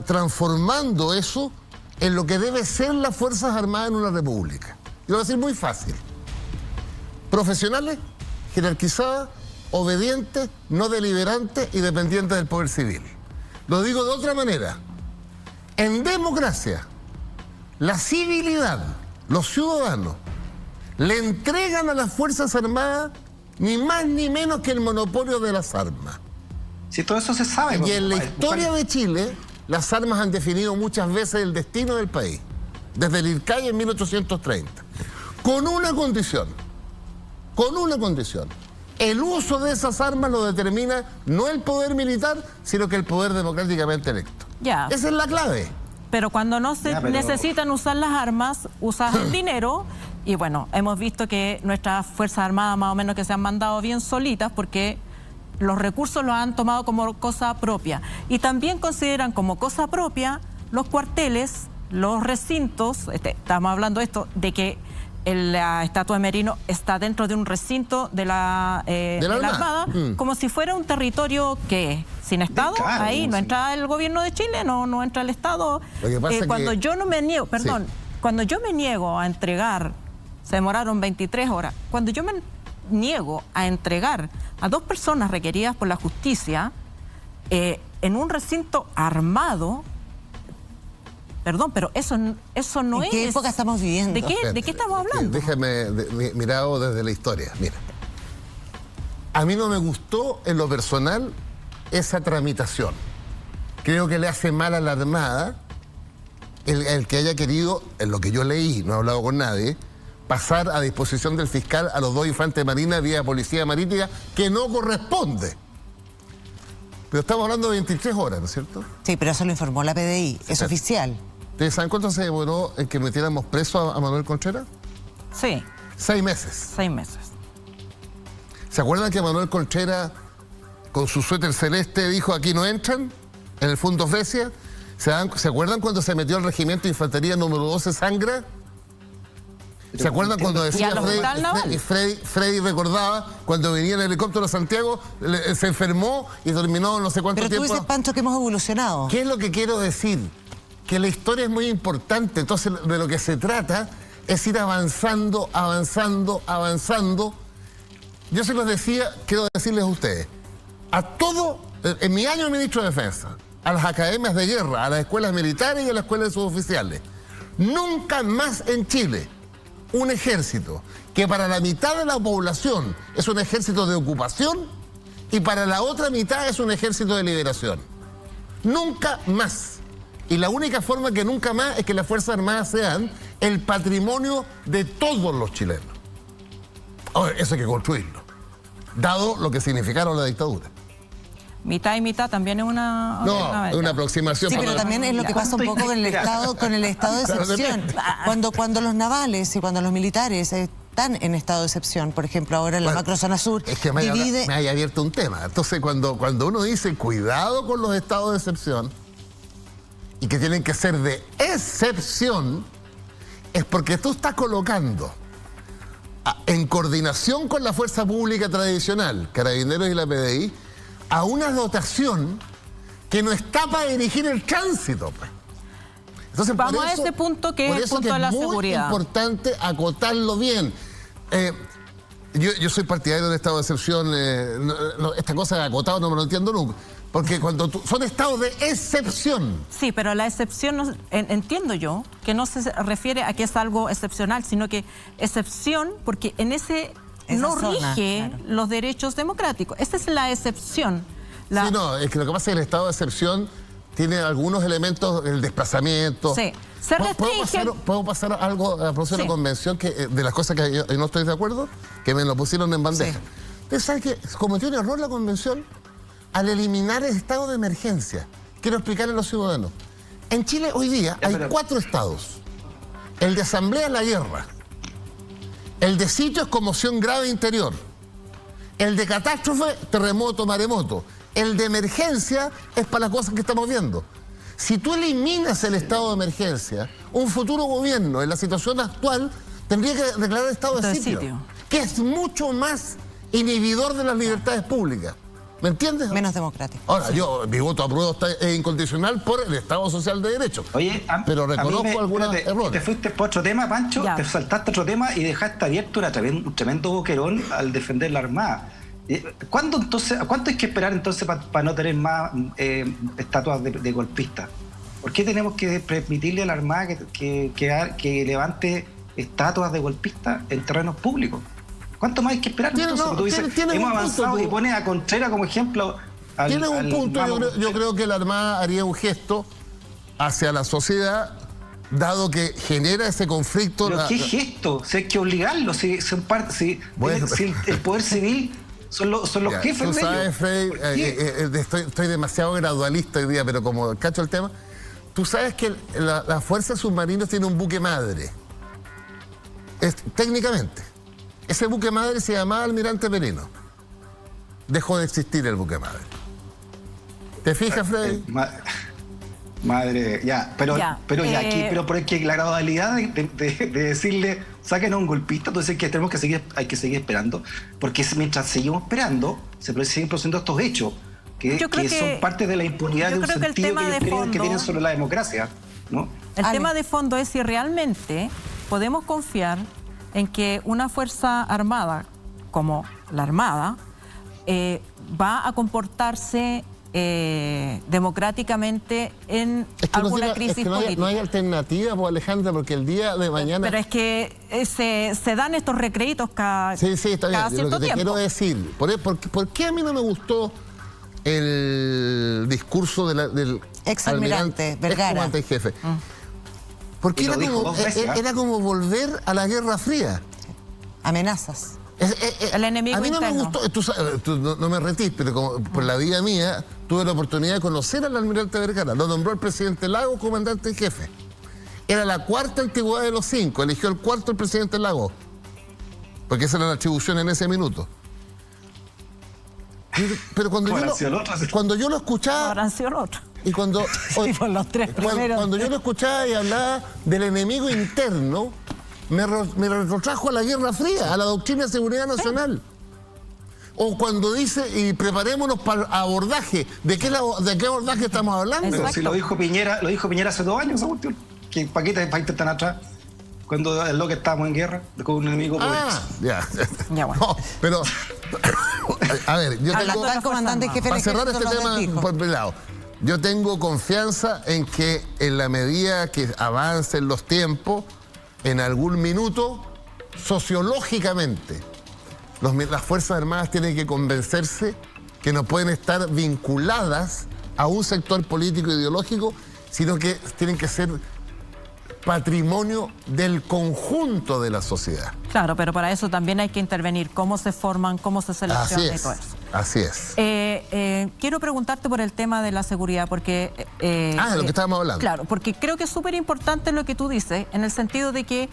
transformando eso en lo que debe ser las Fuerzas Armadas en una república. Y lo voy a decir muy fácil. Profesionales, jerarquizadas, obedientes, no deliberantes y dependientes del poder civil. Lo digo de otra manera. En democracia, la civilidad, los ciudadanos, le entregan a las Fuerzas Armadas ni más ni menos que el monopolio de las armas. Si todo eso se sabe. Y en la historia de Chile, las armas han definido muchas veces el destino del país, desde el IRCAI en 1830. con una condición. Con una condición. El uso de esas armas lo determina no el poder militar, sino que el poder democráticamente electo. Ya. Esa es la clave. Pero cuando no se necesitan usar las armas, usas el dinero. Y bueno, hemos visto que nuestras Fuerzas Armadas más o menos que se han mandado bien solitas porque los recursos los han tomado como cosa propia. Y también consideran como cosa propia los cuarteles, los recintos. Estamos hablando de esto, de que la estatua de Merino está dentro de un recinto de la Armada, como si fuera un territorio que sin Estado, claro, ahí no entra el gobierno de Chile, no entra el Estado. Cuando yo no me niego, perdón, cuando yo me niego a entregar, se demoraron 23 horas, cuando yo me niego a entregar a 2 personas requeridas por la justicia en un recinto armado. Perdón, pero eso no es... ¿En qué época estamos viviendo? ¿De qué estamos hablando? Déjame mirado desde la historia. Mira, a mí no me gustó en lo personal esa tramitación. Creo que le hace mal a la Armada el que haya querido, en lo que yo leí, no he hablado con nadie, pasar a disposición del fiscal a los 2 infantes de marina vía policía marítima, que no corresponde. Pero estamos hablando de 23 horas, ¿no es cierto? Sí, pero eso lo informó la PDI, es oficial. ¿Ustedes saben cuánto se demoró en que metiéramos preso a Manuel Contreras? Sí. 6 meses. 6 meses. ¿Se acuerdan que Manuel Contreras, con su suéter celeste, dijo aquí no entran? En el Fundo Fresia. ¿Se acuerdan cuando se metió al regimiento de infantería número 12 Sangra? ¿Se acuerdan cuando decía Freddy recordaba cuando venía en el helicóptero a Santiago, se enfermó y terminó no sé cuánto tiempo? Pero tú dices, Pancho, que hemos evolucionado. ¿Qué es lo que quiero decir? Que la historia es muy importante, entonces de lo que se trata es ir avanzando, avanzando, avanzando. Yo se los decía, quiero decirles a ustedes, a todo, en mi año de ministro de Defensa, a las academias de guerra, a las escuelas militares y a las escuelas de suboficiales, nunca más en Chile un ejército que para la mitad de la población es un ejército de ocupación y para la otra mitad es un ejército de liberación. Nunca más. Y la única forma que nunca más es que las Fuerzas Armadas sean el patrimonio de todos los chilenos. Ahora, eso hay que construirlo, dado lo que significaron la dictadura. Mitad y mitad también es una... No, es una aproximación. Sí, pero también es lo que pasa un poco con el estado de excepción. Cuando los navales y cuando los militares están en estado de excepción, por ejemplo, ahora en la macrozona sur, es que me haya abierto un tema. Entonces, cuando uno dice cuidado con los estados de excepción y que tienen que ser de excepción, es porque tú estás colocando en coordinación con la fuerza pública tradicional, Carabineros y la PDI, a una dotación que no está para dirigir el tránsito. Entonces, vamos a ese punto que es el punto de la seguridad. Es muy importante acotarlo bien. Yo soy partidario del estado de excepción. Esta cosa de acotado no me lo entiendo nunca. Porque cuando son estados de excepción. Sí, pero la excepción, entiendo yo, que no se refiere a que es algo excepcional, sino que excepción, porque en esa no rige claro, los derechos democráticos. Esa es la excepción. Sí, no, es que lo que pasa es que el estado de excepción tiene algunos elementos, el desplazamiento. Sí. Se restringe. ¿Puedo pasar algo a la próxima convención que de las cosas que yo no estoy de acuerdo? Que me lo pusieron en bandeja. Sí. ¿Ustedes saben que cometió un error la convención al eliminar el estado de emergencia? Quiero explicarle a los ciudadanos. En Chile hoy día hay 4 estados. El de asamblea es la guerra. El de sitio es conmoción grave interior. El de catástrofe, terremoto, maremoto. El de emergencia es para las cosas que estamos viendo. Si tú eliminas el estado de emergencia, un futuro gobierno en la situación actual tendría que declarar estado de sitio, que es mucho más inhibidor de las libertades públicas. ¿Me entiendes? Menos democrático. Ahora, mi voto apruebo es incondicional por el Estado Social de Derecho. Oye, pero reconozco algunos errores. Te fuiste por otro tema, Pancho, te saltaste otro tema y dejaste abierto un tremendo boquerón al defender la Armada. ¿Cuánto hay que esperar entonces para no tener más estatuas de golpistas? ¿Por qué tenemos que permitirle a la Armada que levante estatuas de golpistas en terrenos públicos? ¿Cuánto más hay que esperar? Hemos avanzado y pones a Contreras como ejemplo. Tiene un punto, yo creo que la Armada haría un gesto hacia la sociedad dado que genera ese conflicto... ¿Pero qué gesto? Si hay que obligarlo, si son parte, si el poder civil son los jefes de ellos. Tú sabes, Frey, estoy demasiado gradualista hoy día, pero como cacho el tema, tú sabes que las fuerzas submarinas tienen un buque madre. Técnicamente. Ese buque madre se llamaba Almirante Perino. Dejó de existir el buque madre. ¿Te fijas, Frey? Madre, ya, pero por aquí la gradualidad de decirle saquen a un golpista, entonces hay que seguir esperando, porque mientras seguimos esperando, se siguen produciendo estos hechos que son parte de la impunidad de un sentido que tienen sobre la democracia, ¿no? El tema de fondo es si realmente podemos confiar en que una fuerza armada como la Armada va a comportarse democráticamente en alguna crisis política. No hay alternativa, pues, Alejandra, porque el día de mañana... Pero es que se dan estos recreitos cada está bien. cada cierto lo que te quiero decir, ¿por qué a mí no me gustó el discurso del exalmirante Vergara, ex jefe? Porque era como volver a la Guerra Fría. Amenazas. El enemigo a mí no interno. me gustó, tú no me retís, pero como por la vida mía tuve la oportunidad de conocer al almirante Vergara. Lo nombró el presidente Lagos comandante en jefe. Era la cuarta antigüedad de los 5, eligió el cuarto el presidente Lagos, porque esa era la atribución en ese minuto. Pero cuando yo lo escuchaba... Y cuando yo lo escuchaba y hablaba del enemigo interno, me retrotrajo a la Guerra Fría, a la doctrina de seguridad nacional. O cuando dice, y preparémonos para abordaje, ¿de qué abordaje estamos hablando? Pero si lo dijo Piñera hace 2 años, que ¿para qué países tan atrás? Cuando es lo que estábamos en guerra con un enemigo. Ya bueno. No, pero, a ver, yo tengo... Para cerrar este tema por mi lado, yo tengo confianza en que en la medida que avancen los tiempos, en algún minuto, sociológicamente, las Fuerzas Armadas tienen que convencerse que no pueden estar vinculadas a un sector político ideológico, sino que tienen que ser patrimonio del conjunto de la sociedad. Claro, pero para eso también hay que intervenir cómo se forman, cómo se seleccionan y todo eso. Así es. Quiero preguntarte por el tema de la seguridad, porque... de lo que estábamos hablando. Claro, porque creo que es súper importante lo que tú dices, en el sentido de que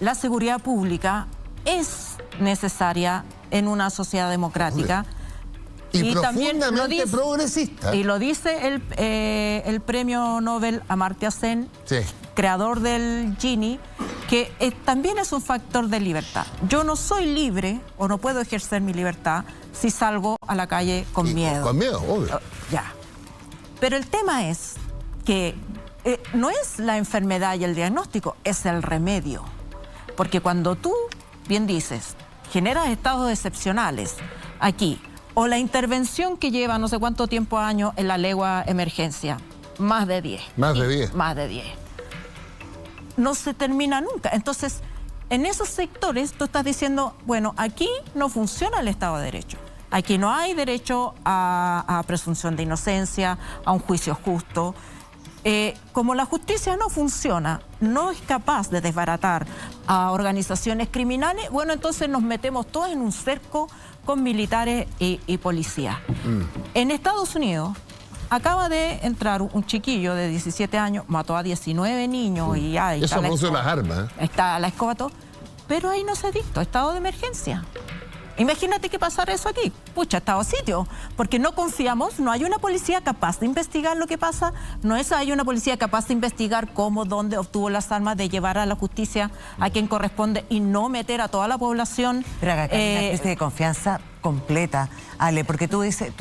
la seguridad pública es necesaria en una sociedad democrática. Y profundamente progresista. Y lo dice el premio Nobel Amartya Sen, creador del Gini, que también es un factor de libertad. Yo no soy libre o no puedo ejercer mi libertad si salgo a la calle con miedo. Con miedo, obvio. Ya. Pero el tema es que no es la enfermedad y el diagnóstico, es el remedio. Porque cuando tú, bien dices, generas estados excepcionales aquí, o la intervención que lleva no sé cuánto tiempo años en la legua emergencia, más de 10. Más de 10. Más de 10. No se termina nunca. Entonces, en esos sectores tú estás diciendo, bueno, aquí no funciona el Estado de Derecho. Aquí no hay derecho a presunción de inocencia, a un juicio justo. Como la justicia no funciona, no es capaz de desbaratar a organizaciones criminales, bueno, entonces nos metemos todos en un cerco con militares y policías. En Estados Unidos acaba de entrar un chiquillo de 17 años, mató a 19 niños y ya... Eso no son las armas. Está la escoba, todo, pero ahí no se dictó estado de emergencia. Imagínate que pasara eso aquí. Pucha, estado sitio. Porque no confiamos, no hay una policía capaz de investigar lo que pasa, hay una policía capaz de investigar cómo, dónde obtuvo las armas, de llevar a la justicia a quien corresponde y no meter a toda la población. Pero acá hay una crisis de confianza completa, Ale, porque tú dices,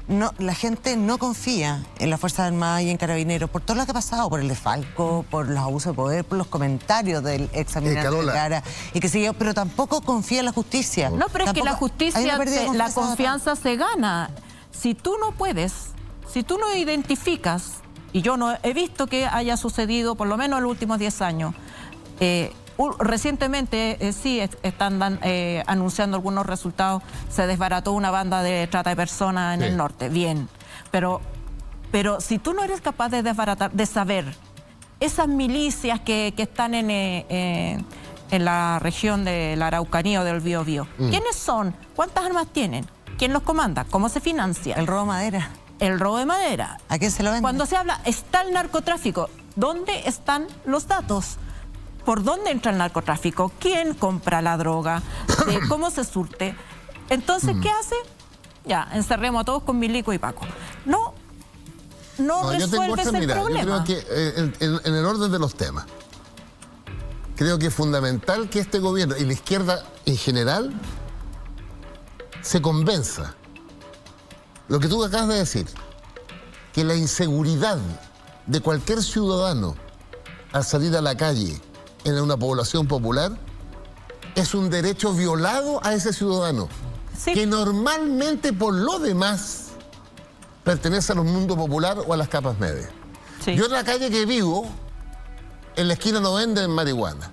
no, la gente no confía en las Fuerzas Armadas y en Carabineros por todo lo que ha pasado, por el desfalco, por los abusos de poder, por los comentarios del examinante Vergara y que siguió, pero tampoco confía en la justicia. No, pero es que la justicia, la confianza se gana. Si tú no puedes, si tú no identificas, y yo no he visto que haya sucedido, por lo menos en los últimos 10 años, recientemente sí están anunciando algunos resultados, se desbarató una banda de trata de personas en el norte, bien, pero si tú no eres capaz de desbaratar, de saber esas milicias que están en la región de la Araucanía o del Biobío. ¿Quiénes son? ¿Cuántas armas tienen? ¿Quién los comanda? ¿Cómo se financia? El robo de madera. El robo de madera. ¿A quién se lo vende? Cuando se habla, está el narcotráfico. ¿Dónde están los datos? ¿Por dónde entra el narcotráfico? ¿Quién compra la droga? ¿Cómo se surte? Entonces, ¿qué hace? Ya, encerremos a todos con Milico y Paco. No resuelves el problema. Yo creo que en el orden de los temas, creo que es fundamental que este gobierno y la izquierda en general se convenza. Lo que tú acabas de decir, que la inseguridad de cualquier ciudadano al salir a la calle en una población popular es un derecho violado a ese ciudadano, que normalmente por lo demás pertenece a los mundos popular o a las capas medias. Yo en la calle que vivo, en la esquina no venden marihuana.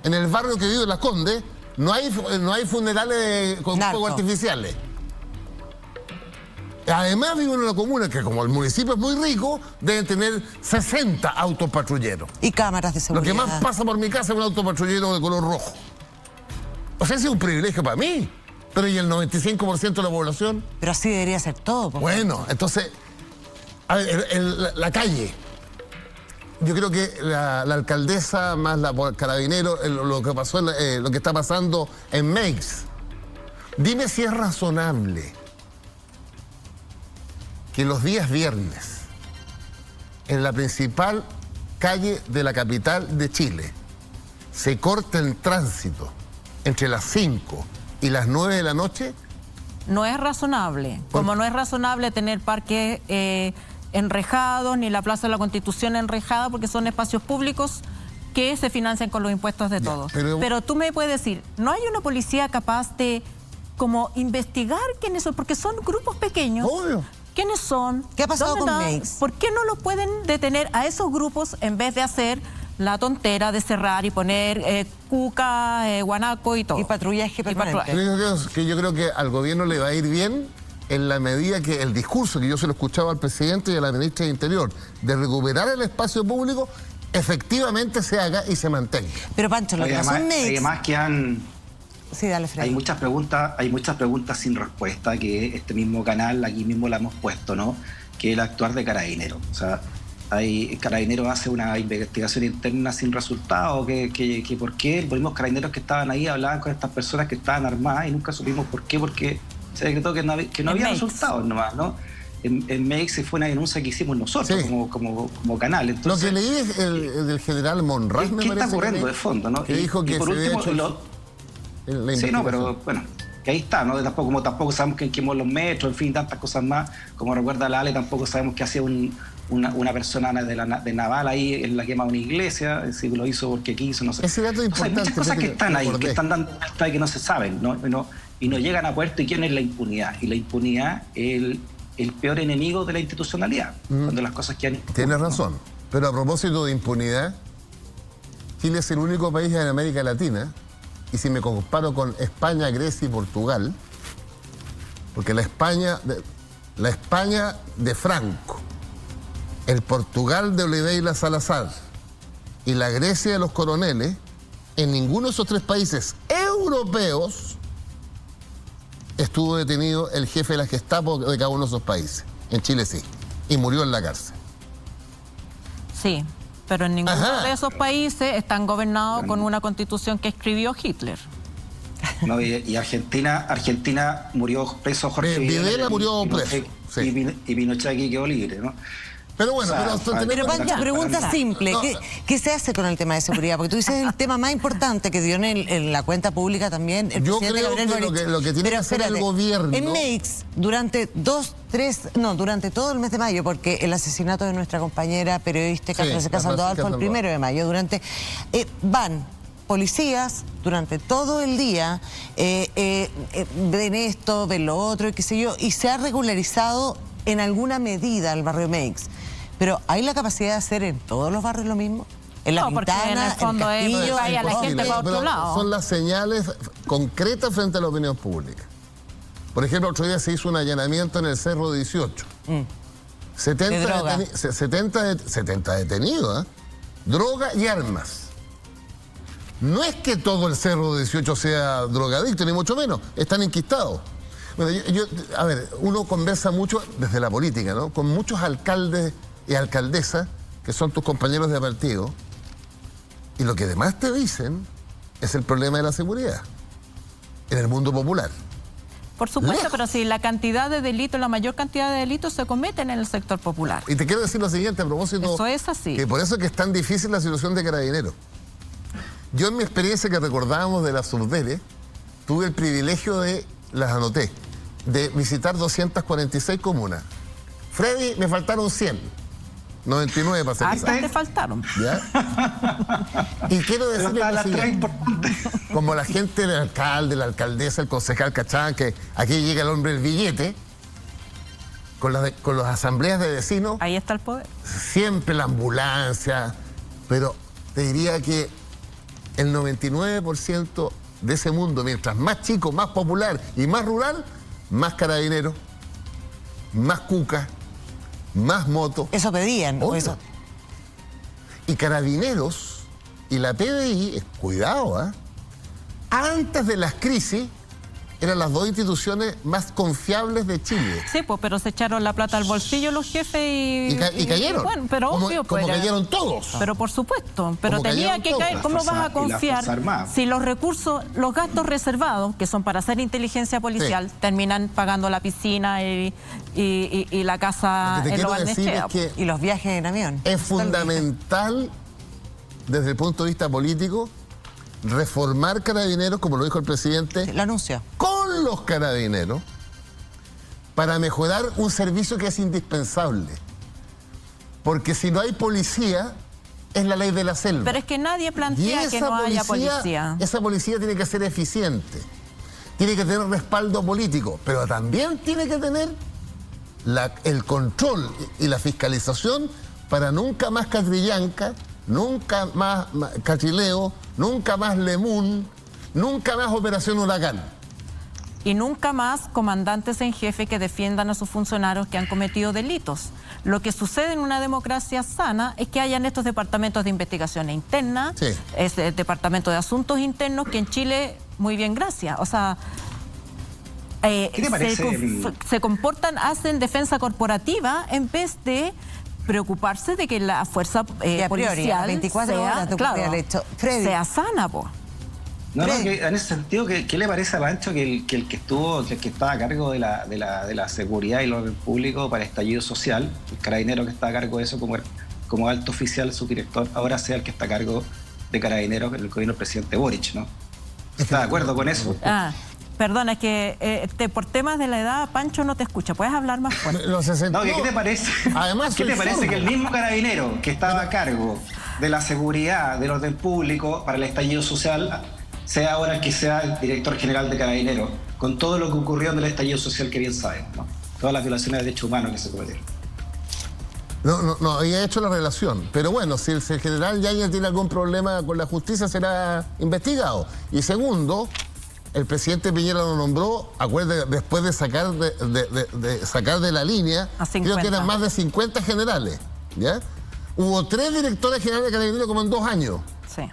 En el barrio que vivo, en Las Condes, no hay funerales con fuegos artificiales. Además vivo en una comuna que, como el municipio es muy rico, deben tener 60 autos patrulleros. Y cámaras de seguridad. Lo que más pasa por mi casa es un auto patrullero de color rojo. O sea, ese es un privilegio para mí. Pero ¿y el 95% de la población? Pero así debería ser todo. Bueno, entonces, a ver, la calle. Yo creo que la alcaldesa más la carabinero, lo que pasó, lo que está pasando en Meix. Dime si es razonable que los días viernes, en la principal calle de la capital de Chile, se corte el tránsito entre las 5 y las 9 de la noche. No es razonable. Como no es razonable tener parques enrejados, ni la Plaza de la Constitución enrejada, porque son espacios públicos que se financian con los impuestos de todos. Pero tú me puedes decir, ¿no hay una policía capaz de como investigar quiénes son? Porque son grupos pequeños. Obvio. ¿Quiénes son? ¿Qué ha pasado con Meix? ¿Por qué no los pueden detener a esos grupos en vez de hacer la tontera de cerrar y poner cuca, guanaco y todo? Y patrullaje permanente. Yo creo que al gobierno le va a ir bien en la medida que el discurso que yo se lo escuchaba al presidente y a la ministra de Interior de recuperar el espacio público efectivamente se haga y se mantenga. Pero Pancho, lo que pasó en Meix... Además que han... Sí, dale, Freddy. Hay muchas preguntas sin respuesta que este mismo canal, aquí mismo la hemos puesto, ¿no? Que el actuar de Carabineros. O sea, Carabineros hace una investigación interna sin resultado, que por qué los mismos carabineros que estaban ahí hablaban con estas personas que estaban armadas y nunca supimos por qué, porque se decretó que no había resultados nomás, ¿no? En Meix fue una denuncia que hicimos nosotros como canal. Entonces, lo que leí es del general Monraz, ¿qué está ocurriendo de fondo, no? Que dijo que por último, sí, no, pero bueno, que ahí está, ¿no? Tampoco sabemos quién quemó los metros, en fin, tantas cosas más. Como recuerda la Ale, tampoco sabemos qué hacía una persona de Naval ahí en la quema de una iglesia, si lo hizo porque quiso, no sé. Ese dato es importante. Hay muchas cosas que están ahí, que están dando vuelta y que no se saben, ¿no? Y no llegan a puerto. ¿Y quién es la impunidad? Y la impunidad es el peor enemigo de la institucionalidad, cuando las cosas quedan... Tienes razón. Pero a propósito de impunidad, Chile es el único país en América Latina, y si me comparo con España, Grecia y Portugal, porque la España de Franco, el Portugal de Oliveira Salazar y la Grecia de los coroneles, en ninguno de esos tres países europeos estuvo detenido el jefe de la Gestapo de cada uno de esos países. En Chile sí, y murió en la cárcel. Sí, pero en ninguno de esos países están gobernados con una constitución que escribió Hitler. No, y Argentina murió preso Jorge Videla murió preso. Y Pinochet aquí quedó libre, ¿no? Pero bueno, pero Pancho, pregunta simple. ¿Qué se hace con el tema de seguridad? Porque tú dices el tema más importante que dio en la cuenta pública también el presidente Gabriel Boric. Lo que tiene que hacer el gobierno... En Meix, durante todo el mes de mayo, porque el asesinato de nuestra compañera periodista Francisca Sandoval fue el 1 de mayo, van policías durante todo el día, ven esto, ven lo otro, y qué sé yo, y se ha regularizado en alguna medida el barrio Meix. Pero ¿hay la capacidad de hacer en todos los barrios lo mismo? En La Pintana, en el fondo en el Castillo, vaya la gente para otro lado. Son las señales concretas frente a la opinión pública. Por ejemplo, otro día se hizo un allanamiento en el Cerro 18. 70 detenidos, droga y armas. No es que todo el Cerro 18 sea drogadicto, ni mucho menos, están enquistados. Bueno, a ver, uno conversa mucho desde la política, ¿no? Con muchos alcaldes y alcaldesas que son tus compañeros de partido, y lo que además te dicen es el problema de la seguridad en el mundo popular. Por supuesto, lejos. pero si la cantidad de delitos, la mayor cantidad de delitos se cometen en el sector popular. Y te quiero decir lo siguiente a propósito. Eso es así. Que por eso es que es tan difícil la situación de Carabineros. Yo en mi experiencia que recordábamos de la Subdere, tuve el privilegio las anoté, de visitar 246 comunas. Freddy, me faltaron 100. 99 para ser Hasta te faltaron. ¿Ya? Y quiero decirle lo siguiente. Como la gente del alcalde, la alcaldesa, el concejal cachán, que aquí llega el hombre del billete, con las asambleas de vecinos. Ahí está el poder. Siempre la ambulancia, pero te diría que el 99% de ese mundo, mientras más chico, más popular y más rural, más carabineros, más cucas, más motos. Eso pedían. Eso. Y Carabineros y la PDI, cuidado, antes de las crisis, eran las dos instituciones más confiables de Chile. Sí, pues, pero se echaron la plata al bolsillo los jefes y cayeron. Bueno, pero obvio, como cayeron todos. Pero por supuesto, pero Como tenía que caer. ¿Cómo vas a confiar si los recursos, los gastos reservados, que son para hacer inteligencia policial, terminan pagando la piscina y la casa en Lo Barnechea? Y los viajes en avión. Es fundamental, desde el punto de vista político, reformar Carabineros, como lo dijo el presidente. Sí, lo anunció. Con los Carabineros, para mejorar un servicio que es indispensable. Porque si no hay policía, es la ley de la selva. Pero es que nadie plantea que no haya policía. Esa policía tiene que ser eficiente, tiene que tener respaldo político, pero también tiene que tener el control y la fiscalización para nunca más Catrillanca, nunca más Cachileo, nunca más Lemún, nunca más Operación Huracán. Y nunca más comandantes en jefe que defiendan a sus funcionarios que han cometido delitos. Lo que sucede en una democracia sana es que hayan estos departamentos de investigación interna, sí, el departamento de asuntos internos, que en Chile, muy bien, gracias. O sea, ¿qué te parece? Se comportan, hacen defensa corporativa en vez de preocuparse de que la fuerza policial 24 horas sea sana, po. No, que en ese sentido, ¿qué le parece a Pancho que el que estaba a cargo de la seguridad y el orden público para el estallido social, el carabinero que está a cargo de eso como alto oficial, subdirector, ahora sea el que está a cargo de Carabineros en el gobierno del presidente Boric, ¿no? ¿Está de acuerdo con eso? Perdona, es que por temas de la edad, Pancho no te escucha. ¿Puedes hablar más fuerte? ¿Qué te parece? Además, ¿qué te parece que el mismo carabinero que estaba a cargo de la seguridad, del orden público para el estallido social, sea ahora el que sea el director general de Carabineros, con todo lo que ocurrió en el estallido social que bien sabemos, ¿no? Todas las violaciones de derechos humanos que se cometieron? No había hecho la relación. Pero bueno, si el general Yáñez tiene algún problema con la justicia, será investigado. Y segundo, el presidente Piñera lo nombró, después de sacar de la línea, creo que eran más de 50 generales, ¿ya? Hubo 3 directores generales de Carabineros como en 2 años. Sí.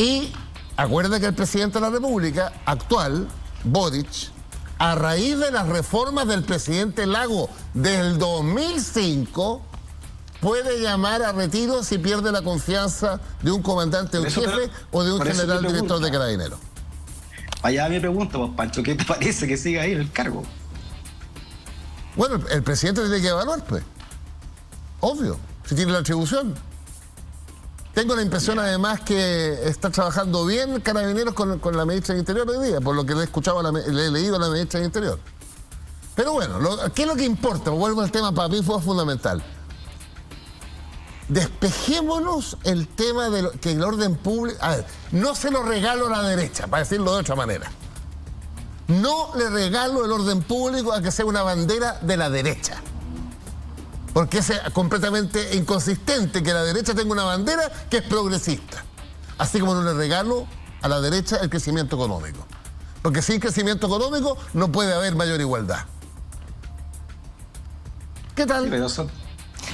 Y acuerda que el presidente de la República actual, Boric, a raíz de las reformas del presidente Lago del 2005, puede llamar a retiro si pierde la confianza de un comandante en jefe o de un general director de Carabineros. Allá me pregunto, pues, Pancho, ¿qué te parece que siga ahí en el cargo? Bueno, el presidente tiene que evaluar, pues. Obvio, si tiene la atribución. Tengo la impresión, además, que está trabajando bien Carabineros con la ministra del Interior hoy día, por lo que le he leído a la ministra del Interior. Pero bueno, ¿qué es lo que importa? Vuelvo al tema, para mí fue fundamental. Despejémonos el tema de que el orden público... A ver, no se lo regalo a la derecha, para decirlo de otra manera. No le regalo el orden público a que sea una bandera de la derecha. Porque es completamente inconsistente que la derecha tenga una bandera que es progresista. Así como no le regalo a la derecha el crecimiento económico. Porque sin crecimiento económico no puede haber mayor igualdad. ¿Qué tal?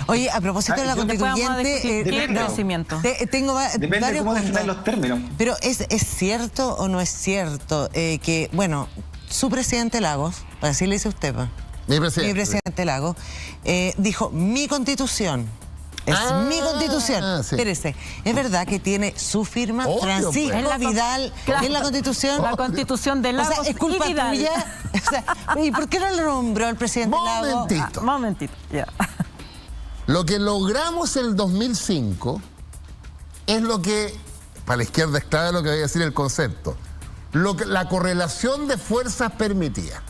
Oye, a propósito de la constituyente... ¿Qué crecimiento? Depende de cómo definir los términos. Pero ¿es cierto o no es cierto que, bueno, su presidente Lagos, así le dice usted, mi presidente Lagos, dijo, mi constitución... Es mi constitución. Sí. Espérese, ¿es verdad que tiene su firma, obvio, Francisco pues. Vidal, en la constitución? La constitución de Lagos, o sea, ¿es culpa y Vidal. tuya? O sea, ¿y por qué no lo nombró el presidente Lagos? Momentito, ya. Lo que logramos en el 2005 es lo que, para la izquierda es clave lo que voy a decir el concepto, lo que la correlación de fuerzas permitía.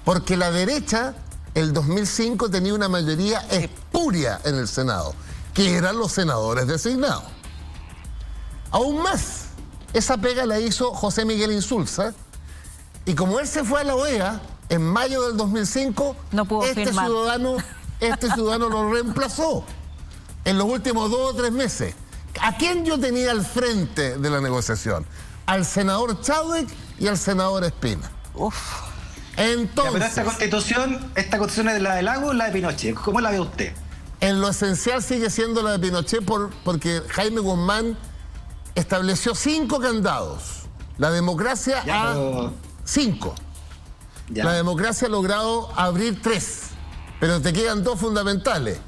Porque la derecha, el 2005, tenía una mayoría espuria en el Senado, que eran los senadores designados. Aún más, esa pega la hizo José Miguel Insulza, y como él se fue a la OEA en mayo del 2005, no pudo firmar. Este ciudadano lo reemplazó en los últimos 2 o 3 meses. ¿A quién yo tenía al frente de la negociación? Al senador Chadwick y al senador Espina. Entonces, pero esta constitución es la de Lagos o la de Pinochet. ¿Cómo la ve usted? En lo esencial sigue siendo la de Pinochet porque Jaime Guzmán estableció 5 candados. La democracia a 5. La democracia ha logrado abrir 3, pero te quedan 2 fundamentales.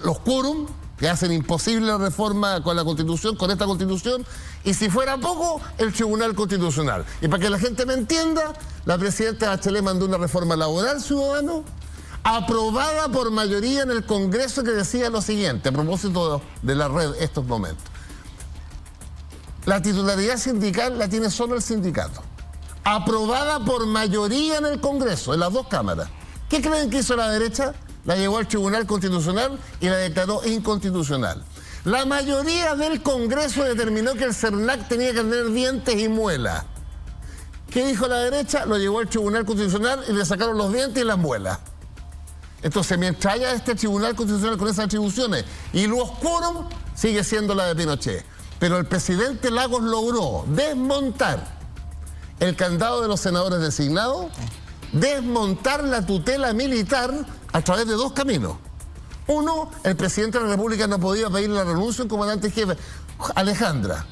Los quórum, que hacen imposible la reforma con la Constitución, con esta Constitución, y si fuera poco, el Tribunal Constitucional. Y para que la gente me entienda, la presidenta Bachelet mandó una reforma laboral, ciudadano, aprobada por mayoría en el Congreso, que decía lo siguiente, a propósito de la red estos momentos. La titularidad sindical la tiene solo el sindicato. Aprobada por mayoría en el Congreso, en las 2 cámaras. ¿Qué creen que hizo la derecha? La llevó al Tribunal Constitucional y la declaró inconstitucional. La mayoría del Congreso determinó que el CERNAC tenía que tener dientes y muelas. ¿Qué dijo la derecha? Lo llevó al Tribunal Constitucional y le sacaron los dientes y las muelas. Entonces, mientras haya este Tribunal Constitucional con esas atribuciones y los quórum, sigue siendo la de Pinochet. Pero el presidente Lagos logró desmontar el candado de los senadores designados, desmontar la tutela militar a través de 2 caminos. Uno, el presidente de la República no podía pedir la renuncia a un comandante en jefe. Alejandra,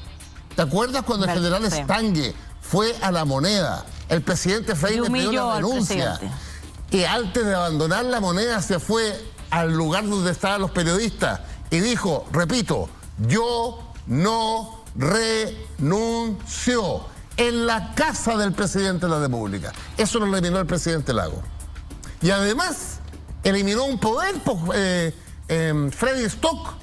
¿te acuerdas cuando el general Stange fue a La Moneda? El presidente Freire pidió la renuncia. Y antes de abandonar La Moneda se fue al lugar donde estaban los periodistas y dijo, repito, yo no renuncio, en la casa del presidente de la República. Eso lo eliminó el presidente Lagos. Y además eliminó un poder, Freddy Stock.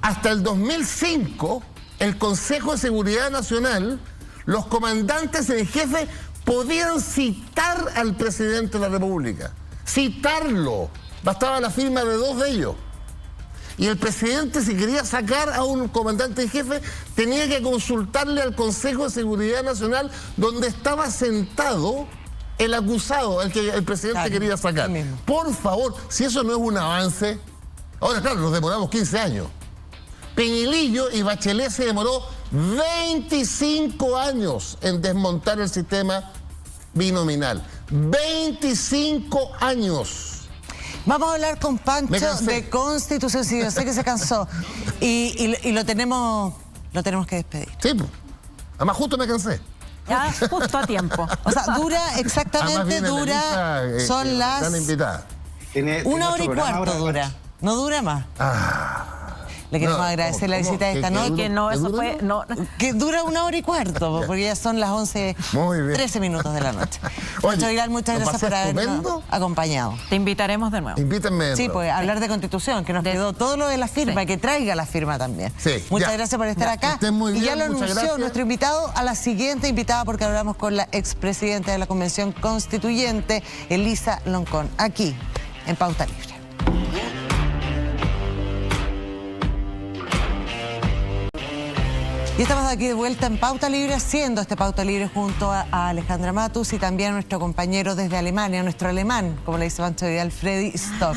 Hasta el 2005, el Consejo de Seguridad Nacional, los comandantes en jefe podían citar al presidente de la República. Citarlo. Bastaba la firma de 2 de ellos. Y el presidente, si quería sacar a un comandante en jefe, tenía que consultarle al Consejo de Seguridad Nacional, donde estaba sentado el acusado, el que el presidente quería sacar. Por favor, si eso no es un avance. Ahora, claro, nos demoramos 15 años. Peñilillo y Bachelet se demoró 25 años en desmontar el sistema binominal. 25 años. Vamos a hablar con Pancho de Constitución. Sí, yo sé que se cansó. Y lo tenemos que despedir. Sí, pues. Además justo me cansé. Ya, justo a tiempo. O sea, dura exactamente, son las... 1 hora y cuarto dura. No dura más. Le queremos agradecer la visita de esta noche. Que no, eso fue... No. Que dura 1 hora y cuarto, porque ya son las 11:13 minutos de la noche. Pancho Vidal, muchas gracias por habernos acompañado. Te invitaremos de nuevo. Invítenme. Sí, pues hablar de Constitución, que nos quedó todo lo de la firma, que traiga la firma también. Sí, muchas gracias por estar acá. Muy bien, y ya lo anunció nuestro invitado a la siguiente invitada, porque hablamos con la expresidenta de la Convención Constituyente, Elisa Loncón, aquí en Pauta Libre. Y estamos aquí de vuelta en Pauta Libre, haciendo este Pauta Libre junto a Alejandra Matus y también a nuestro compañero desde Alemania, nuestro alemán, como le dice Pancho Vidal, Freddy Stock.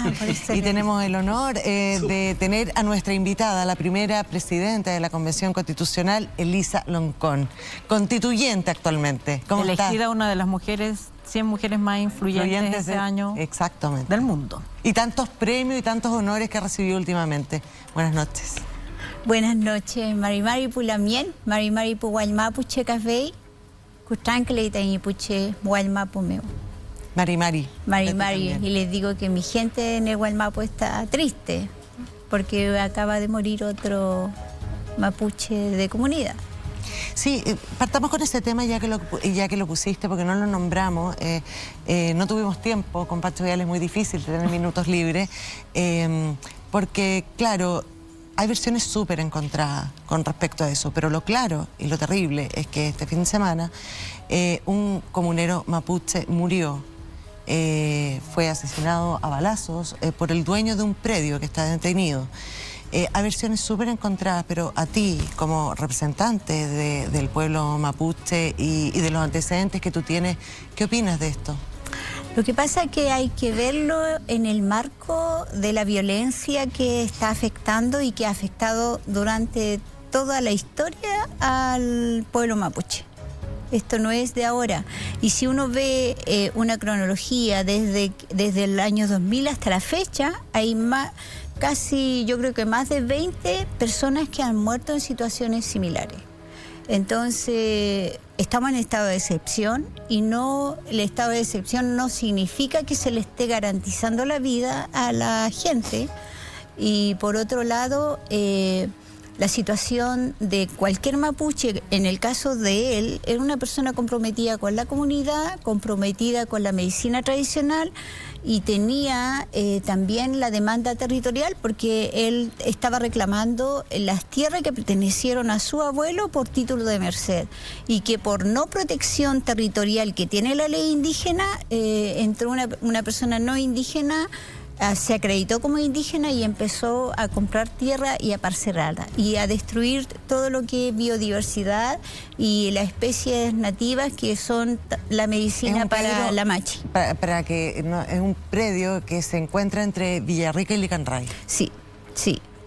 Y tenemos el honor de tener a nuestra invitada, la primera presidenta de la Convención Constitucional, Elisa Loncón, constituyente actualmente. ¿Cómo está? Elegida una de las mujeres 100 mujeres más influyentes ese año exactamente. Del mundo. Y tantos premios y tantos honores que ha recibido últimamente. Buenas noches. Buenas noches, Mari Pulamien, Mari Pugualmapu Checafei, Custancle y Puche Gualmapu meu. Mari. Y les digo que mi gente en el Gualmapu está triste porque acaba de morir otro mapuche de comunidad. Sí, partamos con ese tema ya que lo pusiste, porque no lo nombramos. No tuvimos tiempo, con Pacho Vial es muy difícil tener minutos libres, porque, claro, hay versiones súper encontradas con respecto a eso, pero lo claro y lo terrible es que este fin de semana un comunero mapuche murió. Fue asesinado a balazos por el dueño de un predio que está detenido. Hay versiones súper encontradas, pero a ti, como representante del pueblo mapuche y de los antecedentes que tú tienes, ¿qué opinas de esto? Lo que pasa es que hay que verlo en el marco de la violencia que está afectando y que ha afectado durante toda la historia al pueblo mapuche. Esto no es de ahora. Y si uno ve una cronología desde el año 2000 hasta la fecha, hay casi, yo creo que más de 20 personas que han muerto en situaciones similares. Entonces, estamos en estado de excepción y el estado de excepción no significa que se le esté garantizando la vida a la gente. Y por otro lado, la situación de cualquier mapuche, en el caso de él, era una persona comprometida con la comunidad, comprometida con la medicina tradicional y tenía también la demanda territorial porque él estaba reclamando las tierras que pertenecieron a su abuelo por título de merced y que por no protección territorial que tiene la ley indígena, entró una persona no indígena, se acreditó como indígena y empezó a comprar tierra y a parcelarla y a destruir todo lo que es biodiversidad y las especies nativas que son la medicina para la machi. Para que es un predio que se encuentra entre Villarrica y Licanray. Sí.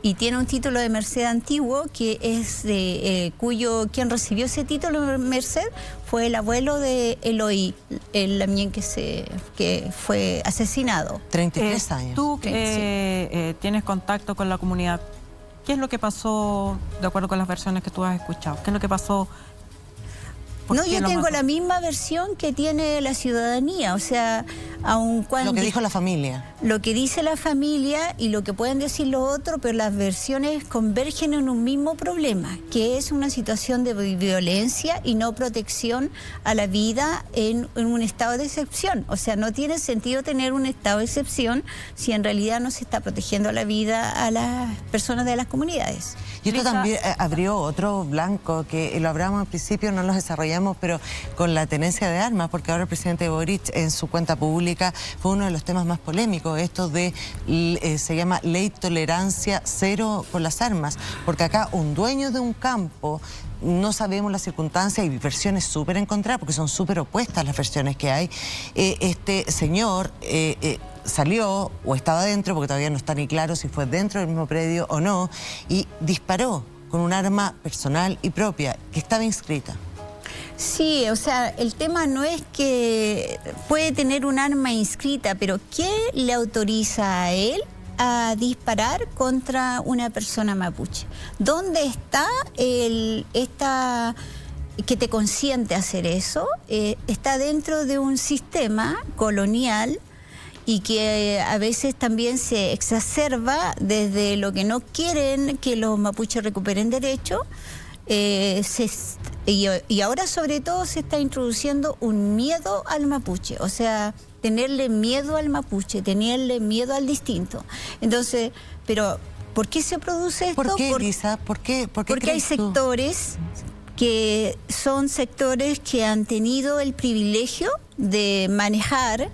Y tiene un título de merced antiguo que es quien recibió ese título de merced fue el abuelo de Eloy, el Lamien que fue asesinado. 33 años. Tú tienes contacto con la comunidad. ¿Qué es lo que pasó, de acuerdo con las versiones que tú has escuchado? ¿Qué es lo que pasó? No, yo tengo la misma versión que tiene la ciudadanía, o sea, aun cuando... Lo que dijo la familia. Lo que dice la familia y lo que pueden decir los otros, pero las versiones convergen en un mismo problema, que es una situación de violencia y no protección a la vida en un estado de excepción. O sea, no tiene sentido tener un estado de excepción si en realidad no se está protegiendo la vida a las personas de las comunidades. Y esto también abrió otro blanco, que lo hablamos al principio, no los desarrollamos, pero con la tenencia de armas, porque ahora el presidente Boric en su cuenta pública fue uno de los temas más polémicos, esto de, se llama ley tolerancia cero con las armas, porque acá un dueño de un campo, no sabemos las circunstancias y versiones súper encontradas, porque son súper opuestas las versiones que hay. Este señor salió o estaba dentro, porque todavía no está ni claro si fue dentro del mismo predio o no, y disparó con un arma personal y propia que estaba inscrita. Sí, o sea, el tema no es que puede tener un arma inscrita, pero ¿qué le autoriza a él a disparar contra una persona mapuche? ¿Dónde está que te consiente hacer eso? Está dentro de un sistema colonial y que a veces también se exacerba desde lo que no quieren que los mapuches recuperen derechos. Y ahora sobre todo se está introduciendo un miedo al mapuche, o sea, tenerle miedo al mapuche, tenerle miedo al distinto. Entonces, pero ¿por qué se produce esto? ¿Por qué, Lisa? ¿Por qué porque hay sectores que son sectores que han tenido el privilegio de manejar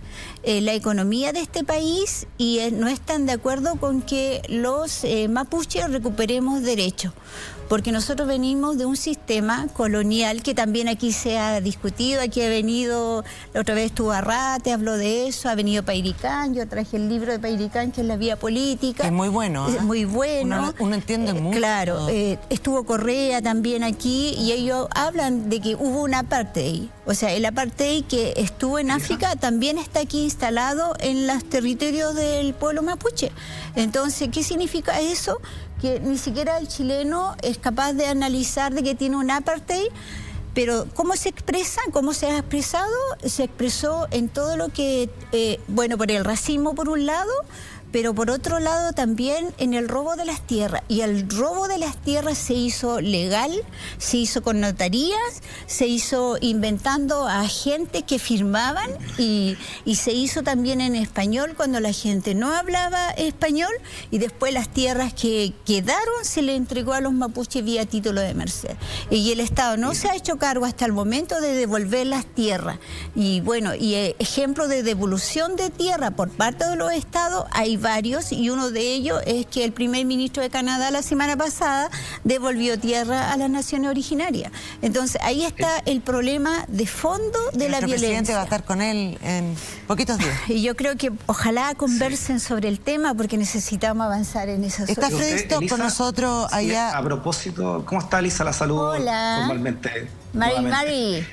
la economía de este país y no están de acuerdo con que los mapuches recuperemos derechos. Porque nosotros venimos de un sistema colonial que también aquí se ha discutido, aquí ha venido, la otra vez estuvo Arrate, habló de eso, ha venido Pairicán, yo traje el libro de Pairicán, que es La Vía Política. Es muy bueno. Es muy bueno. Uno entiende mucho. Claro, estuvo Correa también aquí y ellos hablan de que hubo un apartheid. O sea, el apartheid que estuvo en África también está aquí instalado en los territorios del pueblo mapuche. Entonces, ¿qué significa eso? Que ni siquiera el chileno es capaz de analizar de que tiene un apartheid, pero ¿cómo se expresa? ¿Cómo se ha expresado? Se expresó en todo lo que, bueno, por el racismo por un lado, pero por otro lado también en el robo de las tierras. Y el robo de las tierras se hizo legal, se hizo con notarías, se hizo inventando a agentes que firmaban y se hizo también en español cuando la gente no hablaba español, y después las tierras que quedaron se le entregó a los mapuches vía título de merced. Y el Estado no se ha hecho cargo hasta el momento de devolver las tierras. Y bueno, y ejemplo de devolución de tierra por parte de los estados hay varios, y uno de ellos es que el primer ministro de Canadá la semana pasada devolvió tierra a las naciones originarias. Entonces ahí está el problema de fondo de la violencia. El presidente va a estar con él en poquitos días. Y yo creo que ojalá conversen sobre el tema, porque necesitamos avanzar en esa solución. Está Freddy Stock con nosotros allá. Sí, a propósito, ¿cómo está Elisa? La salud. Hola. Formalmente. Mari,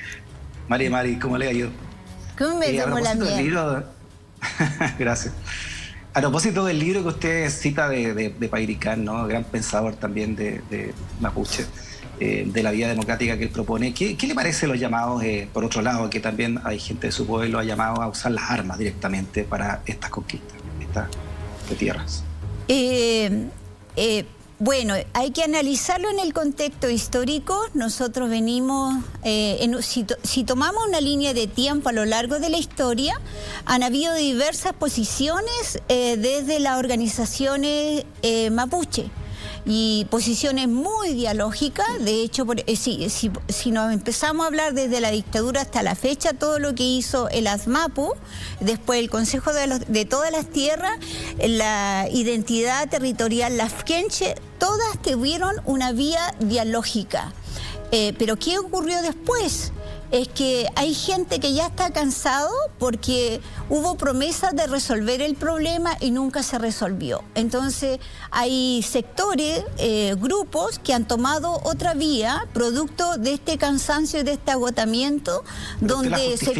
¿cómo le ha ido? ¿Cómo me tomo la miel? Gracias. A propósito del libro que usted cita de Pairicán, ¿no? Gran pensador también de mapuche, de la vía democrática que él propone, ¿qué le parece los llamados, por otro lado, que también hay gente de su pueblo ha llamado a usar las armas directamente para estas conquistas de tierras? Bueno, hay que analizarlo en el contexto histórico. Nosotros venimos, si tomamos una línea de tiempo a lo largo de la historia, han habido diversas posiciones desde las organizaciones mapuche, y posiciones muy dialógicas. De hecho, si nos empezamos a hablar desde la dictadura hasta la fecha, todo lo que hizo el ASMAPU, después el Consejo de todas las Tierras, la identidad territorial lafkenche, todas tuvieron una vía dialógica. Pero ¿qué ocurrió después? Es que hay gente que ya está cansado porque hubo promesas de resolver el problema y nunca se resolvió. Entonces hay sectores, grupos que han tomado otra vía, producto de este cansancio y de este agotamiento, donde se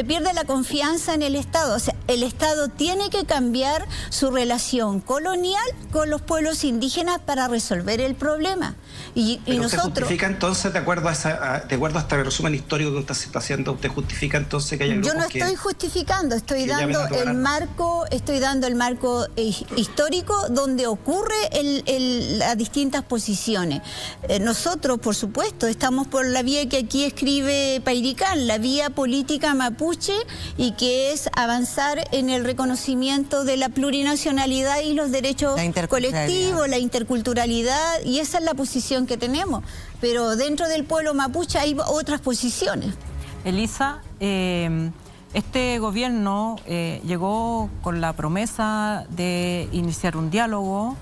pierde la confianza en el Estado. O sea, el Estado tiene que cambiar su relación colonial con los pueblos indígenas para resolver el problema. Y nosotros... ¿Usted justifica entonces, de acuerdo a este resumen histórico que usted está haciendo, usted justifica entonces que hay grupos? Yo no estoy justificando, estoy dando el marco histórico donde ocurre las distintas posiciones. Nosotros, por supuesto, estamos por la vía que aquí escribe Pairicán, la vía política mapuche, y que es avanzar en el reconocimiento de la plurinacionalidad y los derechos colectivos, la interculturalidad, y esa es la posición que tenemos. Pero dentro del pueblo mapuche hay otras posiciones. Elisa, este gobierno llegó con la promesa de iniciar un diálogo.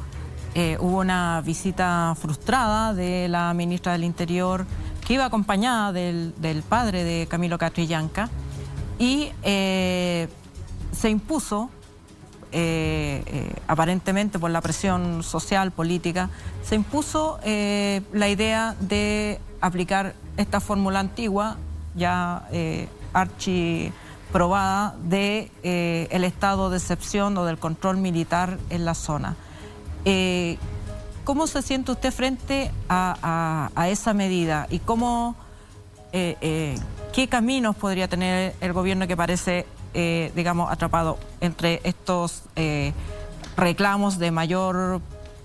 Hubo una visita frustrada de la ministra del Interior, que iba acompañada del padre de Camilo Catrillanca, y se impuso, aparentemente por la presión social, política, se impuso la idea de aplicar esta fórmula antigua, ya archiprobada, de el estado de excepción o del control militar en la zona. ¿Cómo se siente usted frente a esa medida? ¿Y qué caminos podría tener el gobierno que parece, digamos, atrapado entre estos reclamos de mayor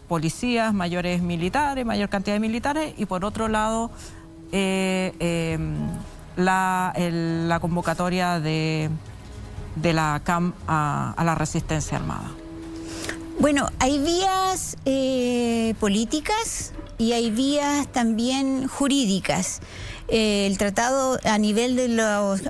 policías, mayores militares, mayor cantidad de militares, y por otro lado la convocatoria de la CAM a la resistencia armada? Bueno, hay vías políticas y hay vías también jurídicas. El tratado a nivel de los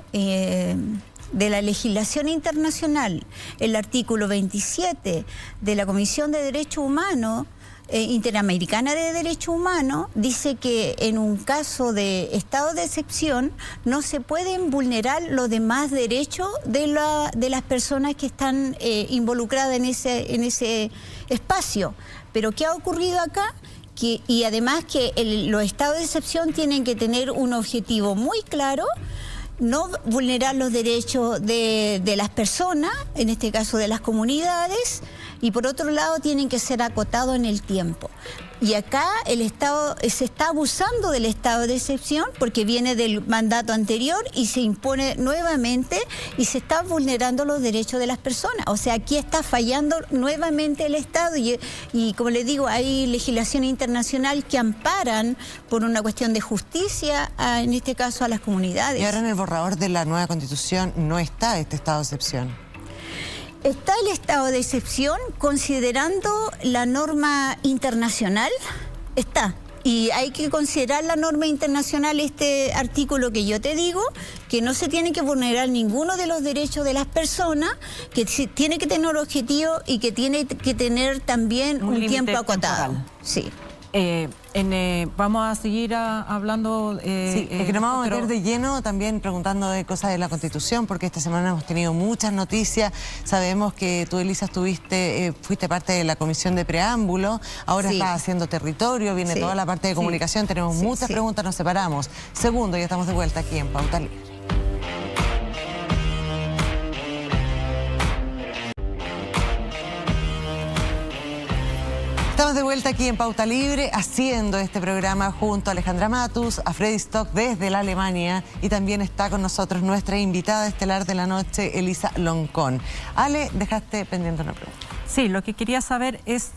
de la legislación internacional, el artículo 27 de la Comisión de Derechos Humanos, Interamericana de Derechos Humanos, dice que en un caso de estado de excepción no se pueden vulnerar los demás derechos de las personas que están involucradas en ese espacio. Pero ¿qué ha ocurrido acá? Y además que los estados de excepción tienen que tener un objetivo muy claro: no vulnerar los derechos de las personas, en este caso de las comunidades, y por otro lado tienen que ser acotados en el tiempo. Y acá el Estado se está abusando del estado de excepción porque viene del mandato anterior y se impone nuevamente y se están vulnerando los derechos de las personas. O sea, aquí está fallando nuevamente el Estado y como les digo, hay legislación internacional que amparan por una cuestión de justicia, en este caso a las comunidades. Y ahora en el borrador de la nueva Constitución no está este estado de excepción. Está el estado de excepción considerando la norma internacional, está. Y hay que considerar la norma internacional, este artículo que yo te digo, que no se tiene que vulnerar ninguno de los derechos de las personas, que tiene que tener objetivo y que tiene que tener también un tiempo acotado. Sí. Vamos a seguir hablando. Sí, es que nos vamos a meter de lleno también preguntando de cosas de la Constitución, porque esta semana hemos tenido muchas noticias. Sabemos que tú, Elisa, fuiste parte de la comisión de preámbulo, ahora estás haciendo territorio, viene toda la parte de comunicación, tenemos muchas preguntas, nos separamos. Segundo, ya estamos de vuelta aquí en Pauta Libre. Estamos de vuelta aquí en Pauta Libre, haciendo este programa junto a Alejandra Matus, a Freddy Stock desde la Alemania, y también está con nosotros nuestra invitada estelar de la noche, Elisa Loncón. Ale, dejaste pendiente una pregunta. Sí, lo que quería saber es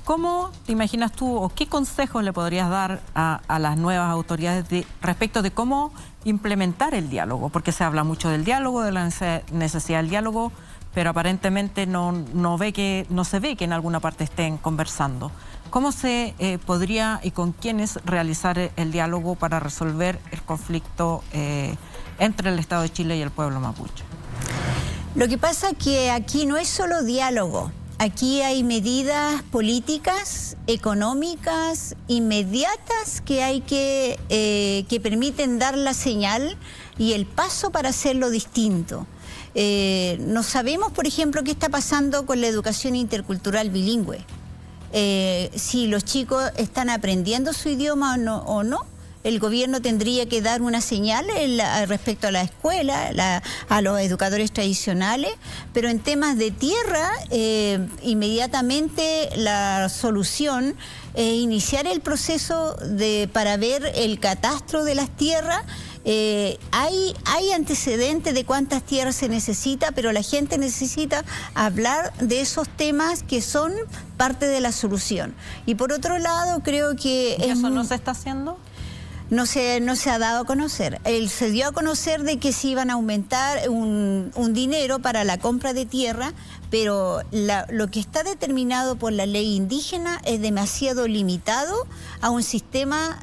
¿cómo te imaginas tú o qué consejos le podrías dar a las nuevas autoridades respecto de cómo implementar el diálogo? Porque se habla mucho del diálogo, de la necesidad del diálogo, pero aparentemente no se ve que en alguna parte estén conversando. ¿Cómo se podría y con quiénes realizar el diálogo para resolver el conflicto entre el Estado de Chile y el pueblo mapuche? Lo que pasa es que aquí no es solo diálogo. Aquí hay medidas políticas, económicas, inmediatas que permiten dar la señal y el paso para hacerlo distinto. No sabemos, por ejemplo, qué está pasando con la educación intercultural bilingüe. Si los chicos están aprendiendo su idioma o no. El gobierno tendría que dar una señal respecto a la escuela, a los educadores tradicionales, pero en temas de tierra, inmediatamente la solución es iniciar el proceso para ver el catastro de las tierras. Hay antecedentes de cuántas tierras se necesita, pero la gente necesita hablar de esos temas que son parte de la solución. Y por otro lado, creo que... ¿Eso no se está haciendo? No se ha dado a conocer. Se dio a conocer de que se iban a aumentar un dinero para la compra de tierra, pero lo que está determinado por la ley indígena es demasiado limitado a un sistema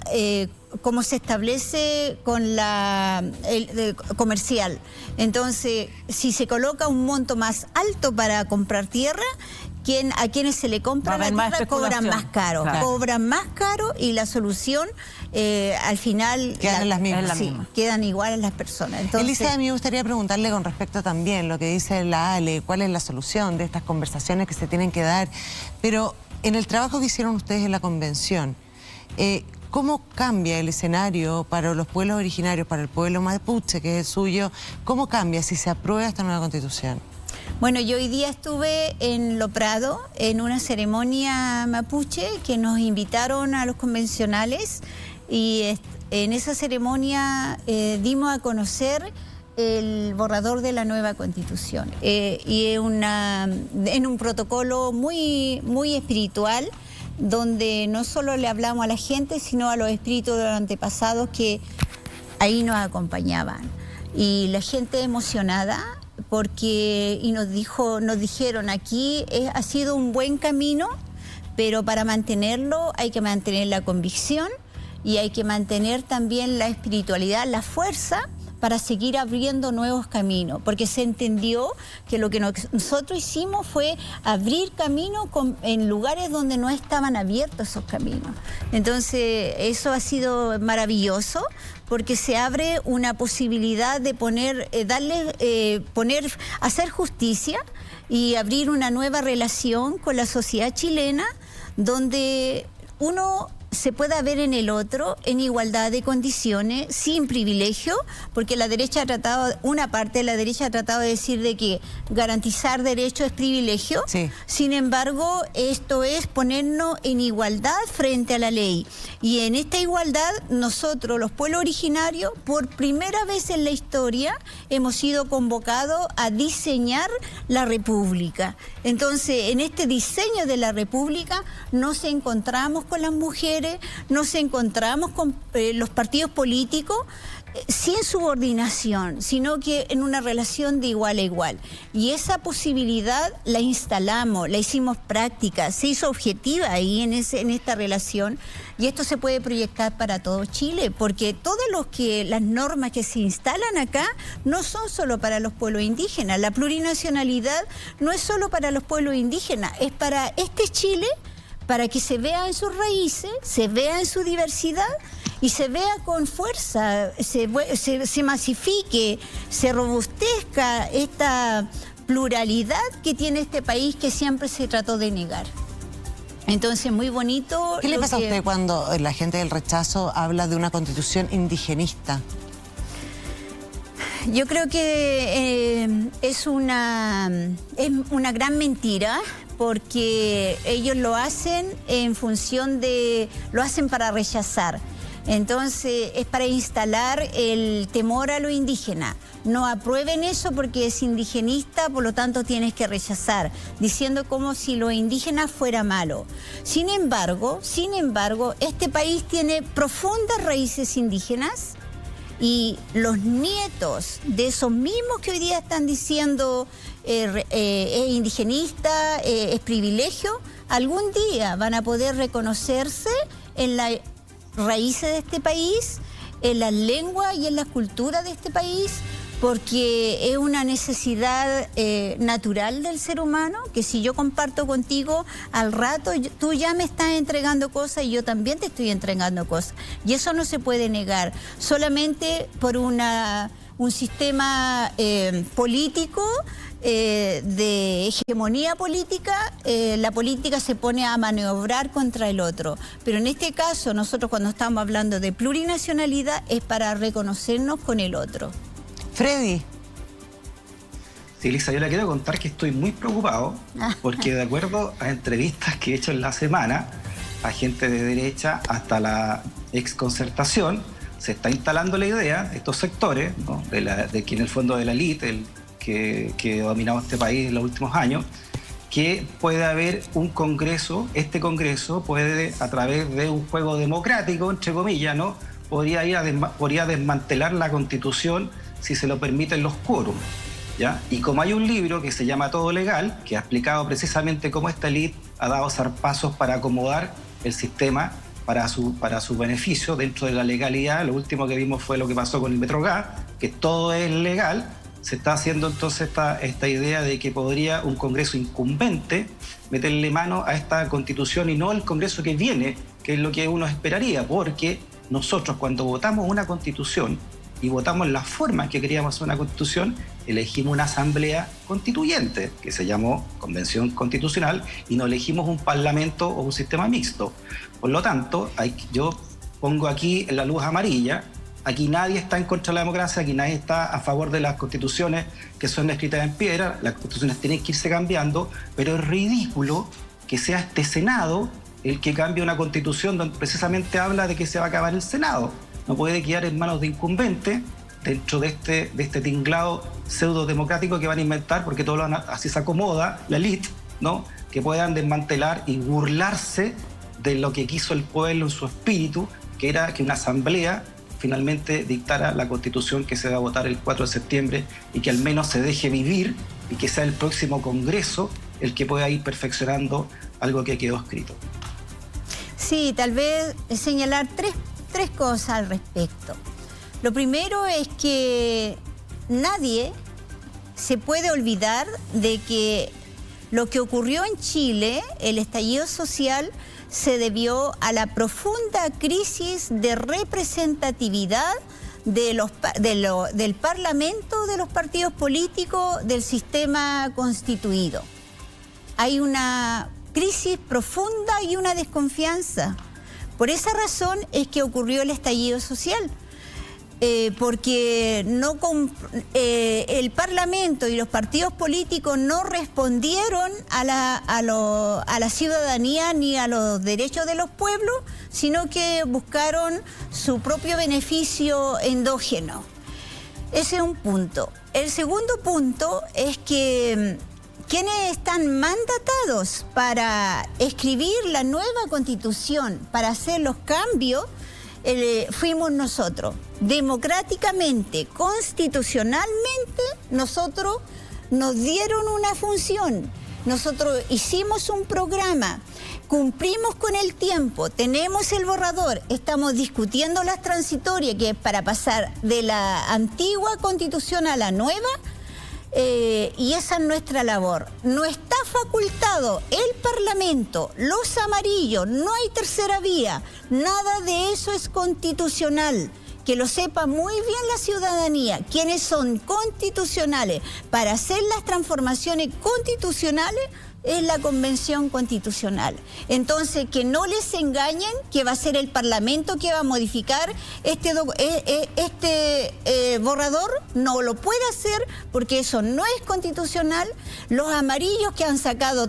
como se establece con el comercial. Entonces, si se coloca un monto más alto para comprar tierra, a quienes se le compra la tierra cobran más caro. Claro. Cobran más caro y la solución al final quedan las mismas. Sí, quedan iguales las personas. Entonces, Elisa, a mí me gustaría preguntarle con respecto también lo que dice la Ale, cuál es la solución de estas conversaciones que se tienen que dar, pero en el trabajo que hicieron ustedes en la convención, ¿cómo cambia el escenario para los pueblos originarios, para el pueblo mapuche, que es el suyo? ¿Cómo cambia si se aprueba esta nueva Constitución? Bueno, yo hoy día estuve en Lo Prado en una ceremonia mapuche que nos invitaron a los convencionales y en esa ceremonia dimos a conocer el borrador de la nueva Constitución y en un protocolo muy, muy espiritual, donde no solo le hablamos a la gente, sino a los espíritus de los antepasados que ahí nos acompañaban. Y la gente emocionada porque nos dijeron aquí ha sido un buen camino, pero para mantenerlo hay que mantener la convicción y hay que mantener también la espiritualidad, la fuerza para seguir abriendo nuevos caminos, porque se entendió que lo que nosotros hicimos fue abrir caminos en lugares donde no estaban abiertos esos caminos. Entonces, eso ha sido maravilloso, porque se abre una posibilidad de hacer justicia y abrir una nueva relación con la sociedad chilena, donde uno se pueda ver en el otro en igualdad de condiciones, sin privilegio, porque la derecha ha tratado, una parte de la derecha ha tratado de decir de que garantizar derechos es privilegio. Sí. Sin embargo, esto es ponernos en igualdad frente a la ley. Y en esta igualdad, nosotros, los pueblos originarios, por primera vez en la historia, hemos sido convocados a diseñar la República. Entonces, en este diseño de la República, nos encontramos con las mujeres, nos encontramos con los partidos políticos sin subordinación, sino que en una relación de igual a igual. Y esa posibilidad la instalamos, la hicimos práctica, se hizo objetiva ahí en esta relación, y esto se puede proyectar para todo Chile, porque las normas que se instalan acá no son solo para los pueblos indígenas. La plurinacionalidad no es solo para los pueblos indígenas, es para este Chile, para que se vea en sus raíces, se vea en su diversidad y se vea con fuerza, se masifique, se robustezca esta pluralidad que tiene este país, que siempre se trató de negar. Entonces, muy bonito. ¿Qué le pasa a usted cuando la gente del rechazo habla de una constitución indigenista? Yo creo que es una gran mentira, porque ellos lo hacen en función lo hacen para rechazar. Entonces, es para instalar el temor a lo indígena. No aprueben eso porque es indigenista, por lo tanto tienes que rechazar, diciendo como si lo indígena fuera malo. Sin embargo, este país tiene profundas raíces indígenas, y los nietos de esos mismos que hoy día están diciendo es indigenista, es privilegio, algún día van a poder reconocerse en las raíces de este país, en la lengua y en la cultura de este país, porque es una necesidad natural del ser humano, que si yo comparto contigo, al rato tú ya me estás entregando cosas y yo también te estoy entregando cosas. Y eso no se puede negar, solamente por un sistema político, de hegemonía política. La política se pone a maniobrar contra el otro. Pero en este caso, nosotros cuando estamos hablando de plurinacionalidad, es para reconocernos con el otro. Freddy. Sí, Lisa, yo le quiero contar que estoy muy preocupado porque, de acuerdo a entrevistas que he hecho en la semana a gente de derecha hasta la exconcertación, se está instalando la idea de estos sectores, ¿no?, de que en el fondo de la élite, que ha dominado este país en los últimos años, que puede haber un congreso. Este congreso puede, a través de un juego democrático, entre comillas, ¿no?, podría desmantelar la Constitución si se lo permiten los quórums, ¿ya? Y como hay un libro que se llama Todo Legal, que ha explicado precisamente cómo esta élite ha dado zarpazos para acomodar el sistema para su beneficio dentro de la legalidad. Lo último que vimos fue lo que pasó con el Metrogas, que todo es legal. Se está haciendo entonces esta idea de que podría un Congreso incumbente meterle mano a esta Constitución y no el Congreso que viene, que es lo que uno esperaría, porque nosotros cuando votamos una Constitución y votamos la forma en que queríamos hacer una Constitución, elegimos una asamblea constituyente, que se llamó Convención Constitucional, y no elegimos un parlamento o un sistema mixto. Por lo tanto, yo pongo aquí la luz amarilla. Aquí nadie está en contra de la democracia, aquí nadie está a favor de las constituciones que son escritas en piedra. Las constituciones tienen que irse cambiando, pero es ridículo que sea este Senado el que cambie una constitución donde precisamente habla de que se va a acabar el Senado. No puede quedar en manos de incumbentes dentro de este tinglado pseudo democrático que van a inventar, porque todo así se acomoda la élite, ¿no?, que puedan desmantelar y burlarse de lo que quiso el pueblo en su espíritu, que era que una asamblea finalmente dictara la Constitución que se va a votar el 4 de septiembre y que al menos se deje vivir y que sea el próximo Congreso el que pueda ir perfeccionando algo que quedó escrito. Sí, tal vez señalar tres cosas al respecto. Lo primero es que nadie se puede olvidar de que lo que ocurrió en Chile, el estallido social, se debió a la profunda crisis de representatividad del Parlamento, de los partidos políticos, del sistema constituido. Hay una crisis profunda y una desconfianza. Por esa razón es que ocurrió el estallido social. Porque el Parlamento y los partidos políticos no respondieron a la ciudadanía ni a los derechos de los pueblos, sino que buscaron su propio beneficio endógeno. Ese es un punto. El segundo punto es que quienes están mandatados para escribir la nueva Constitución, para hacer los cambios, fuimos nosotros. Democráticamente, constitucionalmente, nosotros nos dieron una función. Nosotros hicimos un programa, cumplimos con el tiempo, tenemos el borrador, estamos discutiendo las transitorias, que es para pasar de la antigua Constitución a la nueva, y esa es nuestra labor. No está facultado el Parlamento, los amarillos, no hay tercera vía, nada de eso es constitucional. Que lo sepa muy bien la ciudadanía, quienes son constitucionales para hacer las transformaciones constitucionales es la Convención Constitucional. Entonces, que no les engañen que va a ser el Parlamento que va a modificar este borrador, no lo puede hacer porque eso no es constitucional. Los amarillos que han sacado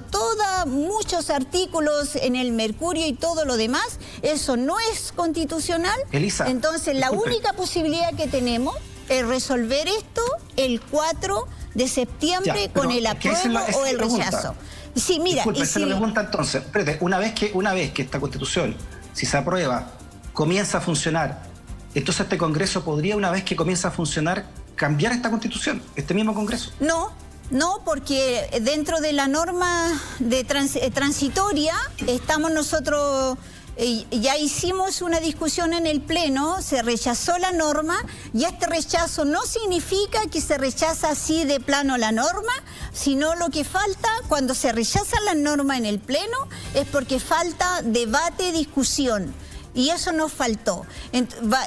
muchos artículos en el Mercurio y todo lo demás, eso no es constitucional. Elisa, entonces, la única posibilidad que tenemos es resolver esto el 4 de septiembre ya, con el apruebo o el rechazo. Sí, mira, disculpe, se lo pregunta entonces. Espérate, una vez que esta Constitución, si se aprueba, comienza a funcionar, entonces este Congreso podría, una vez que comienza a funcionar, cambiar esta Constitución, este mismo Congreso. No, porque dentro de la norma de transitoria estamos nosotros. Ya hicimos una discusión en el Pleno, se rechazó la norma y este rechazo no significa que se rechaza así de plano la norma, sino lo que falta cuando se rechaza la norma en el Pleno es porque falta debate, discusión. Y eso nos faltó.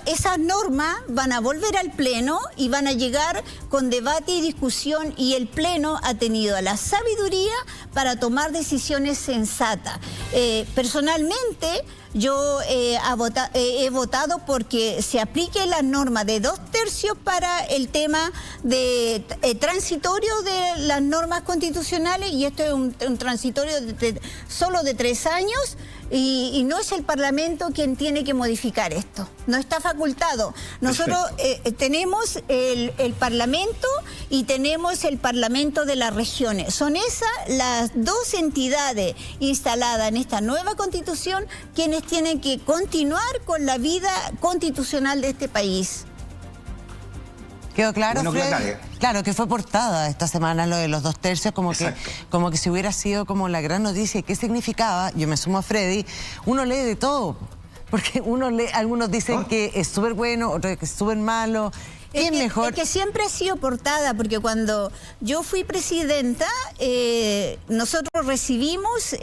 Esas normas van a volver al Pleno y van a llegar con debate y discusión y el Pleno ha tenido la sabiduría para tomar decisiones sensatas. Personalmente, yo he votado porque se aplique la norma de 2/3 para el tema de transitorio de las normas constitucionales y esto es un transitorio solo de 3 años. Y no es el Parlamento quien tiene que modificar esto. No está facultado. Nosotros tenemos el Parlamento y tenemos el Parlamento de las regiones. Son esas las dos entidades instaladas en esta nueva Constitución quienes tienen que continuar con la vida constitucional de este país. ¿Quedó claro, Freddy? Claro, que fue portada esta semana lo de los 2/3, como que si hubiera sido como la gran noticia. ¿Qué significaba? Yo me sumo a Freddy. Uno lee de todo, porque algunos dicen que es súper bueno, otros que es súper malo. ¿Quién mejor? Es que siempre ha sido portada, porque cuando yo fui presidenta, nosotros recibimos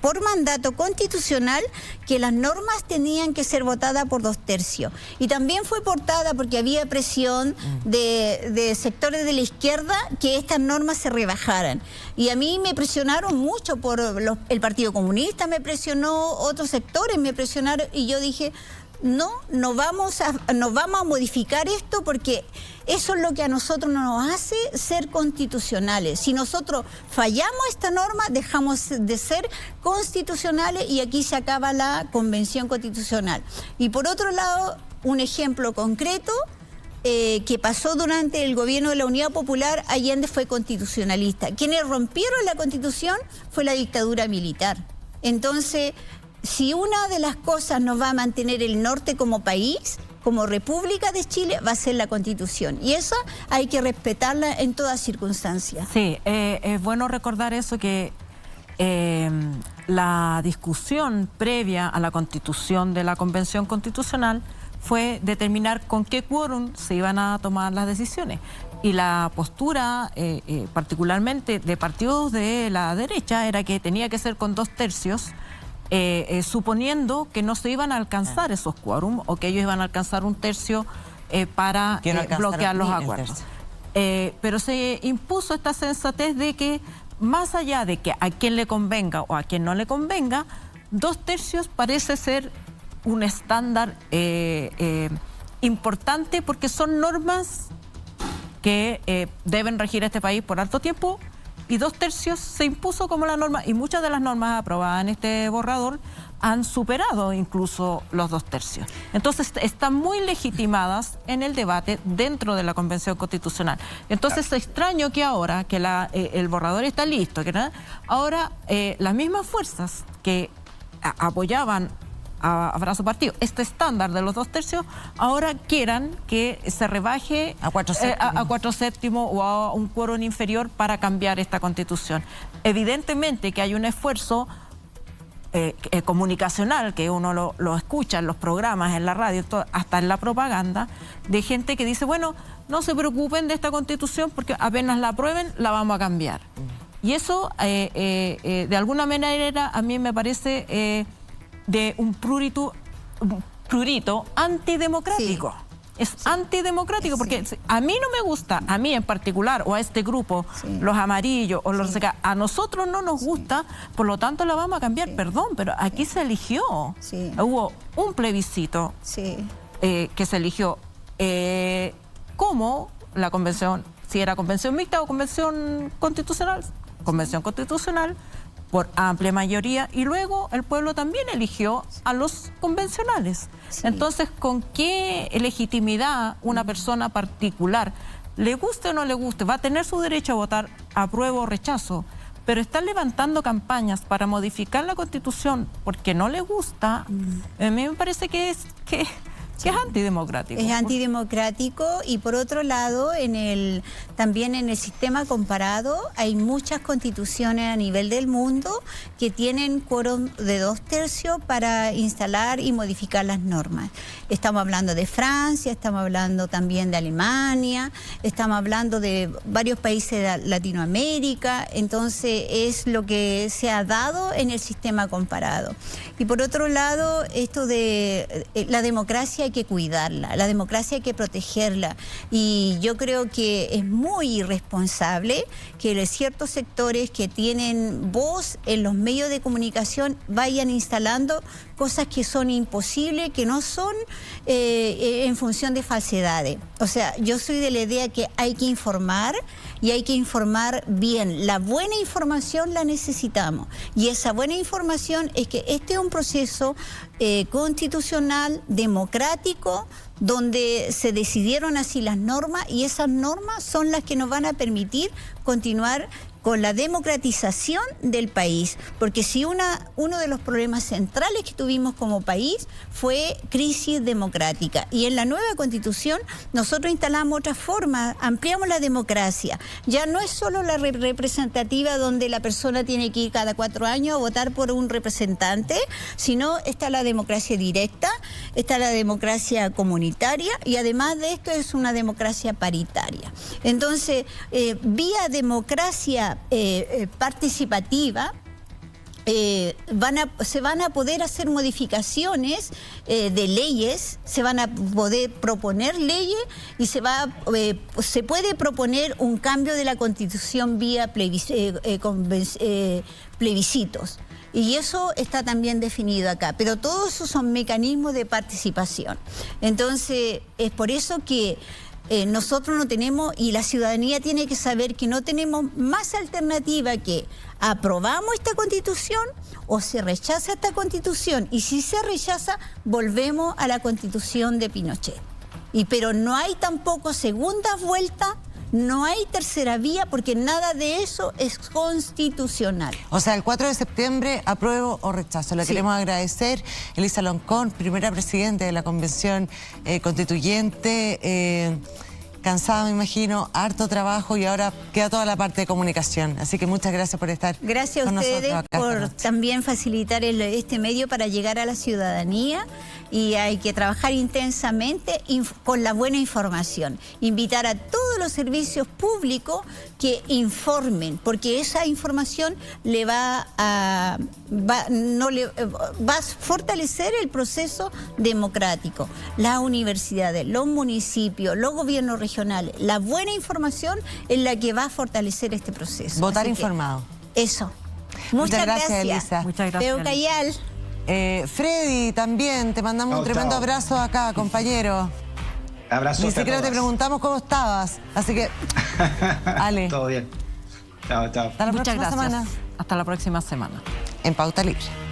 por mandato constitucional que las normas tenían que ser votadas por 2/3. Y también fue portada porque había presión de sectores de la izquierda que estas normas se rebajaran. Y a mí me presionaron mucho por el Partido Comunista, me presionó, otros sectores me presionaron y yo dije... No vamos a modificar esto porque eso es lo que a nosotros nos hace ser constitucionales. Si nosotros fallamos esta norma, dejamos de ser constitucionales y aquí se acaba la Convención Constitucional. Y por otro lado, un ejemplo concreto que pasó durante el gobierno de la Unidad Popular, Allende fue constitucionalista. Quienes rompieron la Constitución fue la dictadura militar. Entonces... Si una de las cosas nos va a mantener el norte como país, como República de Chile, va a ser la Constitución. Y eso hay que respetarla en todas circunstancias. Sí, es bueno recordar eso, que la discusión previa a la constitución de la Convención Constitucional fue determinar con qué quórum se iban a tomar las decisiones. Y la postura, particularmente de partidos de la derecha, era que tenía que ser con 2/3, suponiendo que no se iban a alcanzar esos quórum o que ellos iban a alcanzar 1/3 para bloquear los acuerdos. Pero se impuso esta sensatez de que, más allá de que a quien le convenga o a quien no le convenga, 2/3 parece ser un estándar importante, porque son normas que deben regir este país por harto tiempo, y 2/3 se impuso como la norma, y muchas de las normas aprobadas en este borrador han superado incluso los 2/3. Entonces están muy legitimadas en el debate dentro de la Convención Constitucional. Entonces es extraño que ahora que el borrador está listo, ahora las mismas fuerzas que apoyaban a brazo partido este estándar de los 2/3, ahora quieran que se rebaje a 4/7 o a un quórum inferior para cambiar esta Constitución. Evidentemente que hay un esfuerzo comunicacional, que uno lo escucha en los programas, en la radio, hasta en la propaganda, de gente que dice, bueno, no se preocupen de esta Constitución porque apenas la aprueben la vamos a cambiar. Y eso de alguna manera a mí me parece de un prurito antidemocrático. Sí. Es antidemocrático, porque a mí no me gusta, a mí en particular, o a este grupo, los amarillos, o los a nosotros no nos gusta, por lo tanto la vamos a cambiar. Perdón, pero aquí se eligió. Hubo un plebiscito que se eligió como la convención, si era convención mixta o convención constitucional, por amplia mayoría, y luego el pueblo también eligió a los convencionales. Entonces, ¿con qué legitimidad una persona particular, le guste o no le guste, va a tener su derecho a votar apruebo o rechazo, pero está levantando campañas para modificar la Constitución porque no le gusta? A mí me parece que es antidemocrático. Es antidemocrático, y por otro lado, también en el sistema comparado hay muchas constituciones a nivel del mundo que tienen quórum de 2/3 para instalar y modificar las normas. Estamos hablando de Francia, estamos hablando también de Alemania, estamos hablando de varios países de Latinoamérica. Entonces es lo que se ha dado en el sistema comparado. Y por otro lado, esto de la democracia hay que cuidarla, la democracia hay que protegerla, y yo creo que es muy irresponsable que ciertos sectores que tienen voz en los medios de comunicación vayan instalando cosas que son imposibles, que no son en función de falsedades. O sea, yo soy de la idea que hay que informar, y hay que informar bien. La buena información la necesitamos, y esa buena información es que este es un proceso constitucional, democrático, donde se decidieron así las normas, y esas normas son las que nos van a permitir continuar con la democratización del país, porque si uno de los problemas centrales que tuvimos como país fue crisis democrática, y en la nueva Constitución nosotros instalamos otra forma, ampliamos la democracia. Ya no es solo la representativa, donde la persona tiene que ir cada 4 años a votar por un representante, sino está la democracia directa, está la democracia comunitaria, y además de esto es una democracia paritaria. Entonces, vía democracia participativa, se van a poder hacer modificaciones de leyes, se van a poder proponer leyes, y se puede proponer un cambio de la Constitución vía plebiscitos. Y eso está también definido acá, pero todos esos son mecanismos de participación. Entonces, es por eso que nosotros no tenemos, y la ciudadanía tiene que saber que no tenemos más alternativa que aprobamos esta Constitución o se rechaza esta Constitución, y si se rechaza, volvemos a la Constitución de Pinochet. Pero no hay tampoco segunda vuelta, no hay tercera vía, porque nada de eso es constitucional. O sea, el 4 de septiembre, apruebo o rechazo. Le queremos agradecer, Elisa Loncón, primera presidenta de la Convención Constituyente. cansada, me imagino, harto trabajo y ahora queda toda la parte de comunicación. Así que muchas gracias por estar Gracias a ustedes por también facilitar este medio para llegar a la ciudadanía, y hay que trabajar intensamente con la buena información. Invitar a todos los servicios públicos que informen, porque esa información le va a fortalecer el proceso democrático. Las universidades, los municipios, los gobiernos regionales, la buena información es la que va a fortalecer este proceso. Votar informado. Eso. Muchas gracias, Elisa. Muchas gracias. Cayal. Freddy, también te mandamos un tremendo abrazo acá, compañero. Abrazo. Ni siquiera te preguntamos cómo estabas, así que... Ale. Todo bien. Chao, chao. Hasta la próxima semana. Hasta la próxima semana. En Pauta Libre.